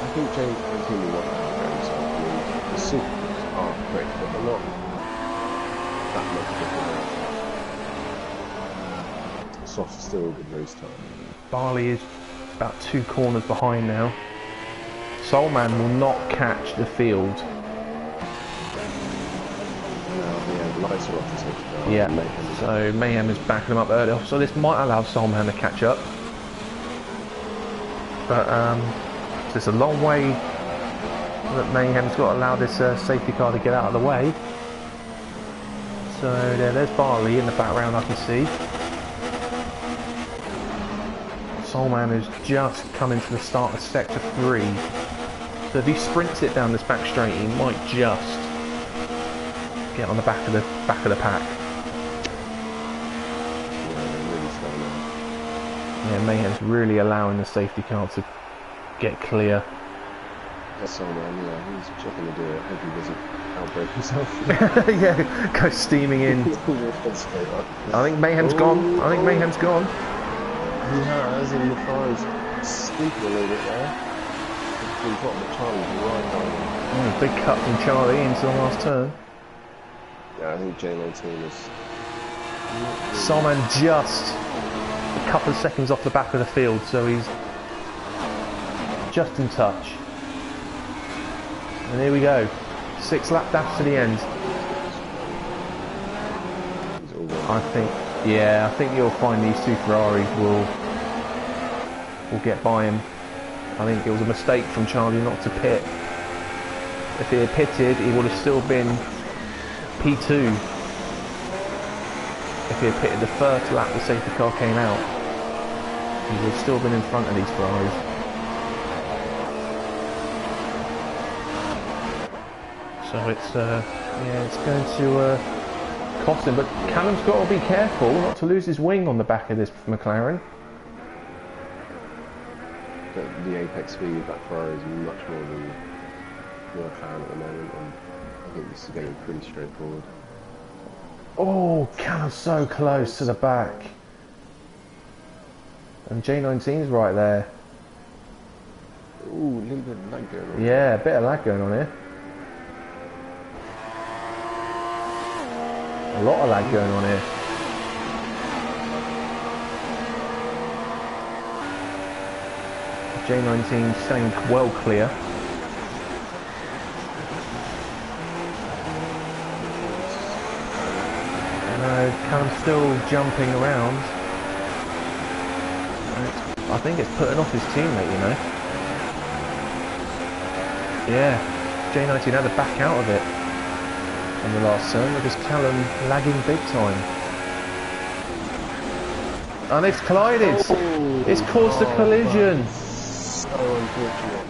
I think James will want to outgrow himself. I mean, the supers are quick, but they're not that much quicker. Soft's still a good race time. Barley is about 2 corners behind now. Soulman will not catch the field. Yeah, the lights are off the safety car. Yeah, Mayhem. so Mayhem is backing him up early. So this might allow Soulman to catch up. But it's a long way that Mayhem's got to allow this safety car to get out of the way. So there's Barley in the background, I can see. Soulman is just coming to the start of sector 3. So if he sprints it down this back straight, he might just get on the back of the pack. Yeah, Mayhem's really allowing the safety car to get clear. That's Soulman, yeah, he's just going to do it. I hope he doesn't outbreak himself. Yeah, go steaming in. I think Mayhem's gone. I think Mayhem's gone. He has, and the fire's sneaking a little bit there. We've got the Charlie right on. Big cut from Charlie into the last turn. Yeah, I think J19 is... Soulman just a couple of seconds off the back of the field, so he's just in touch. And here we go. 6 lap dash to the end. I think you'll find these 2 Ferraris will get by him. I think it was a mistake from Charlie not to pit. If he had pitted, he would have still been P2. If he had pitted the first lap the safety car came out, he would have still been in front of these Ferraris. So it's going to cost him, but Callum's got to be careful not to lose his wing on the back of this McLaren. The apex speed of that Ferrari is much more than the McLaren at the moment, and I think this is getting pretty straightforward. Oh, Callum's so close to the back. And J19's right there. Ooh, a little bit of lag going on. Yeah, a bit of lag going on here. A lot of lag going on here. J19 staying well clear. Callum's still jumping around. I think it's putting off his teammate, you know. Yeah, J19 had to back out of it in the last turn because Callum lagging big time. And it's collided. Oh, it's caused a collision. So unfortunate.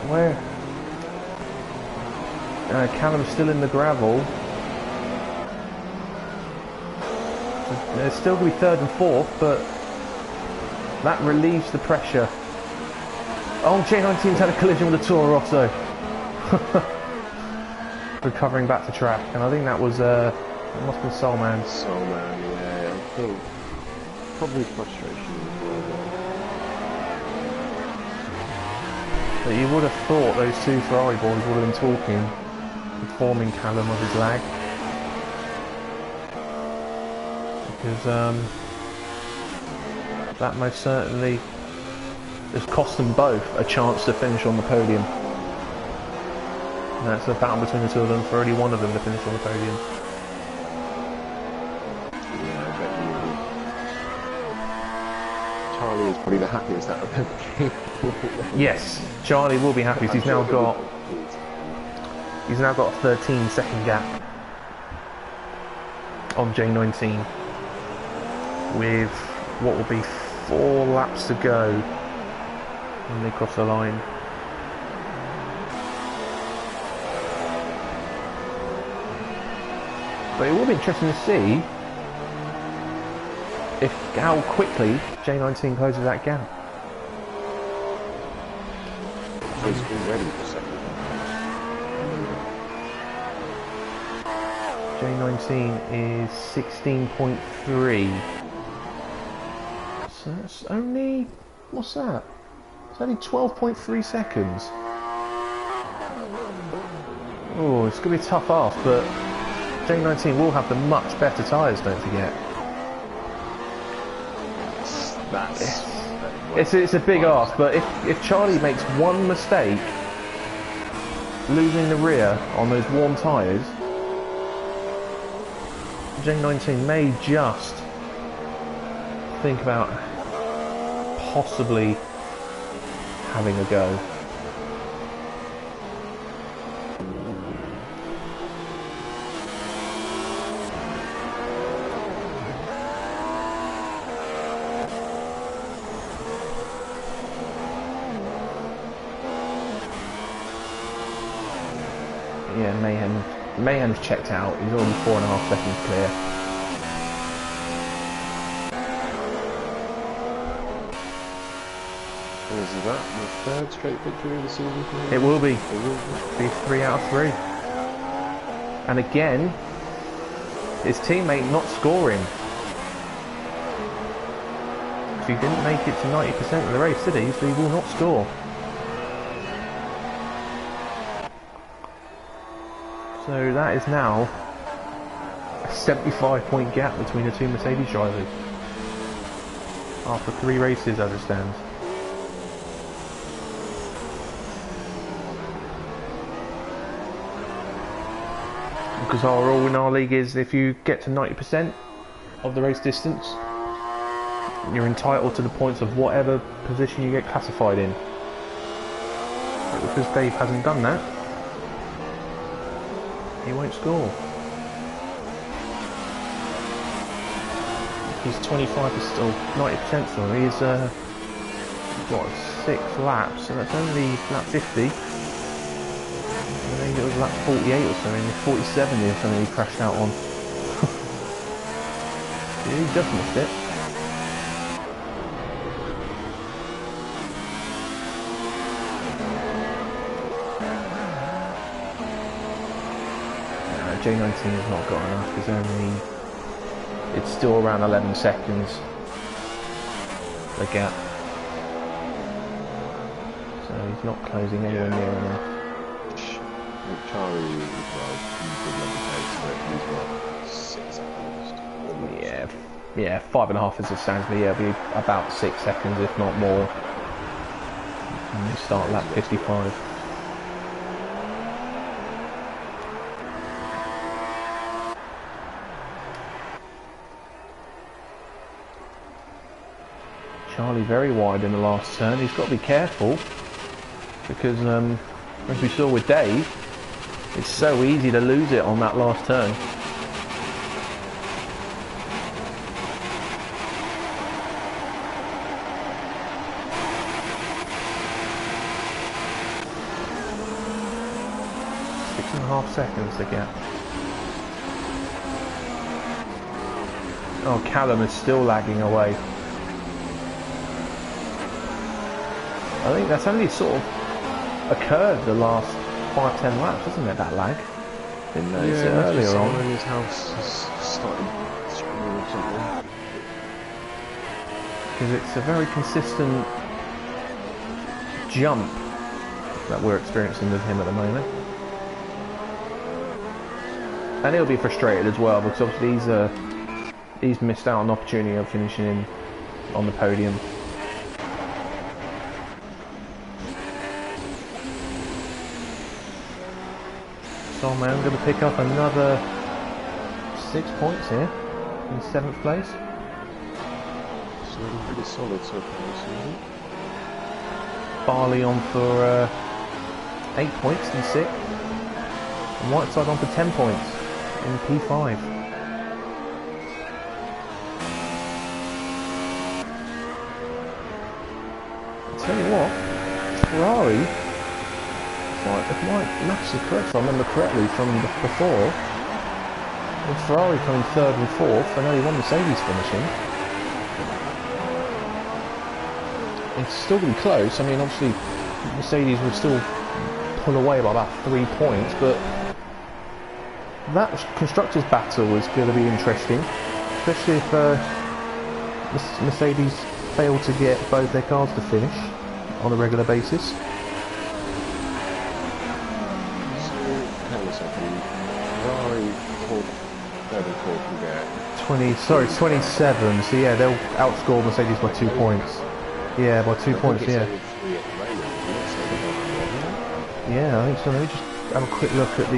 Where? Callum's still in the gravel. It's still going to be 3rd and 4th, but that relieves the pressure. Oh, J19's had a collision with the Toro Rosso. Recovering back to track, and I think that was it must have been Soulman. Soulman, yeah, I think probably frustration as well. But you would have thought those 2 Ferrari boys would have been talking, informing Callum of his lag. Because that most certainly has cost them both a chance to finish on the podium. And that's a battle between the 2 of them for only one of them to finish on the podium. Yeah, I bet you. Charlie is probably the happiest out of everything. Yes, Charlie will be happy because he's now got a 13-second gap on J19 with what will be 4 laps to go when they cross the line. But it will be interesting to see if how quickly J19 closes that gap. He's already the second. J19 is 16.3. So that's only, what's that? It's only 12.3 seconds. Oh, it's going to be a tough ask, but J19 will have the much better tyres, don't forget. It's a big ask, but if Charlie makes one mistake, losing the rear on those warm tyres, J19 may just think about possibly having a go. Yeah, Mayhem's checked out. He's already 4.5 seconds clear. Is that the third straight victory of the season for him? It will be. Be 3 out of 3. And again, his teammate not scoring. If he didn't make it to 90% of the race, did he? So he will not score. So that is now a 75-point gap between the two Mercedes drivers after 3 races as it stands. Because our rule in our league is if you get to 90% of the race distance, you're entitled to the points of whatever position you get classified in. But because Dave hasn't done that, he won't score. He's 25% or 90% still. He's what, 6 laps, so that's only lap 50. I think it was lap 48 or something, 47 or something he crashed out on. He just missed it. J19 has not got enough, there's only, it's still around 11 seconds, the gap. So he's not closing anywhere near enough. Charlie was right, he did love the pace, but he's got 6 seconds. Yeah, 5.5 as it stands, but yeah, it'll be about 6 seconds, if not more, when we start lap 55. Charlie very wide in the last turn. He's got to be careful because, as we saw with Dave, it's so easy to lose it on that last turn. Six and a half seconds to get. Oh, Callum is still lagging away. I think that's only sort of occurred the last 5-10 laps, isn't it, that lag? Didn't notice it earlier on. In his house has started screaming or something. Because it's a very consistent jump that we're experiencing with him at the moment. And he'll be frustrated as well because obviously he's missed out on the opportunity of finishing on the podium. So I'm going to pick up another 6 points here in 7th place. So pretty solid so far this season. Barley on for 8 points in 6th. And Whiteside on for 10 points in P5. I'll tell you what, Ferrari, if my maths are correct, if I remember correctly from before, with Ferrari coming 3rd and 4th and only one Mercedes finishing, it's still going to be close. I mean, obviously, Mercedes will still pull away by about 3 points, but that constructors' battle is going to be interesting, especially if Mercedes fail to get both their cars to finish on a regular basis. So, hang on a second. Ferrari, third and fourth can get 27. So yeah, they'll outscore Mercedes by 2 points. Yeah, by 2 points. Yeah. Yeah, I think so. Let me just have a quick look at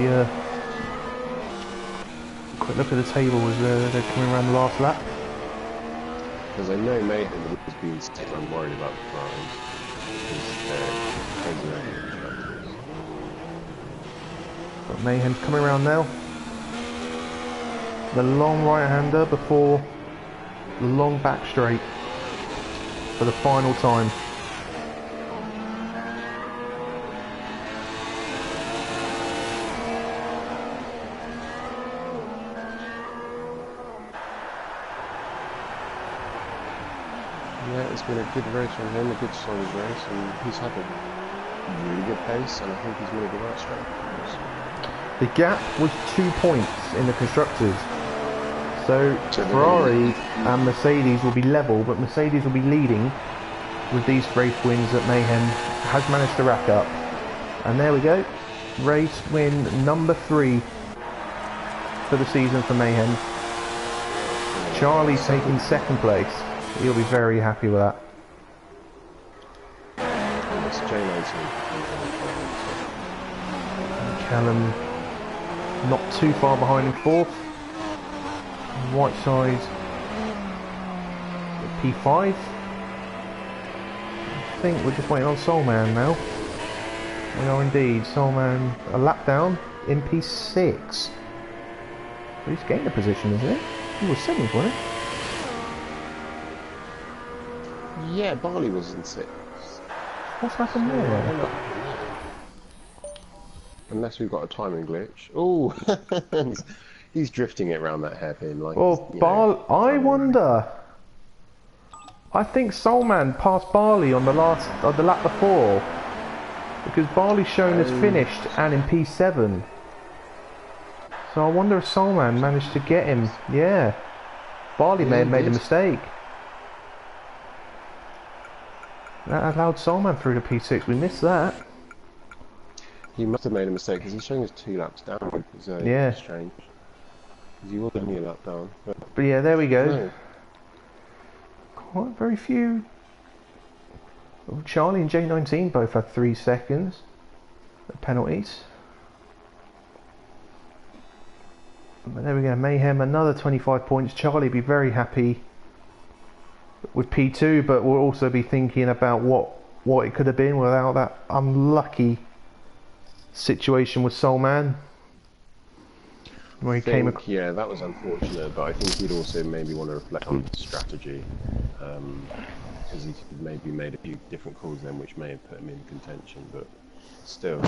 the table as they're coming around the last lap. Because I know Mayhem has been sick. I'm worried about the Ferraris because they're crazy over constructors. But Mayhem's coming around now. The long right-hander before the long back straight for the final time. Yeah, it's been a good race from him, a good solid race, and he's had a really good pace, and I think he's made the right strategies. The gap was 2 points in the constructors. So Ferrari and Mercedes will be level, but Mercedes will be leading with these race wins that Mayhem has managed to rack up. And there we go, race win number 3 for the season for Mayhem. Charlie's taking second place. He'll be very happy with that. And it's J19. Callum not too far behind in fourth. White side P5. I think we're just waiting on Soulman now. We are indeed. Soulman a lap down in P6. But he's gained a position, isn't he? He was 7th, wasn't he? Yeah, Barley was in 6th. What's happened there? Unless we've got a timing glitch. Oh, he's drifting it around that hairpin like. Well, I wonder. I think Soulman passed Barley on the lap before, because Barley's shown as finished and in P7. So I wonder if Soulman managed to get him. Yeah, Barley may have made a mistake. That allowed Soulman through to P6. We missed that. He must have made a mistake because he's showing us 2 laps down. So yeah. Strange. He was only a lap down. But yeah, there we go. No. Quite very few. Charlie and J19 both had 3 seconds at penalties. But there we go. Mayhem another 25 points. Charlie be very happy with P2, but we'll also be thinking about what it could have been without that unlucky situation with Soulman, where he came. Yeah, that was unfortunate, but I think he'd also maybe want to reflect on his strategy, because he maybe made a few different calls then, which may have put him in contention. But still,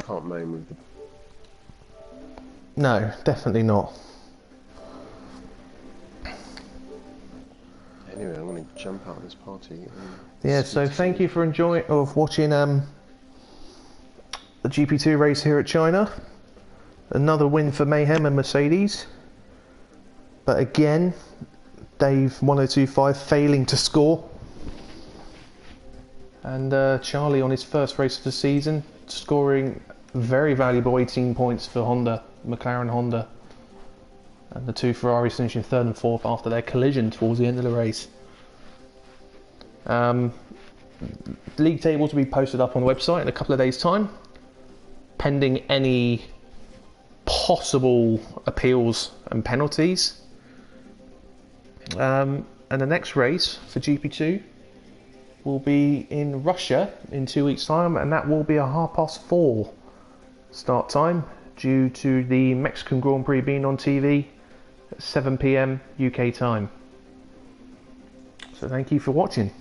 can't moan with the. No, definitely not. Anyway, I'm going to jump out of this party. Yeah, so thank you for watching the GP2 race here at China. Another win for Mayhem and Mercedes. But again, Dave 1025 failing to score. And Charlie on his first race of the season, scoring very valuable 18 points for Honda, McLaren Honda. And the 2 Ferraris finishing 3rd and 4th after their collision towards the end of the race. League tables will be posted up on the website in a couple of days' time, pending any possible appeals and penalties. And the next race for GP2 will be in Russia in 2 weeks' time, and that will be a 4:30 start time due to the Mexican Grand Prix being on TV at 7 PM UK time. So thank you for watching.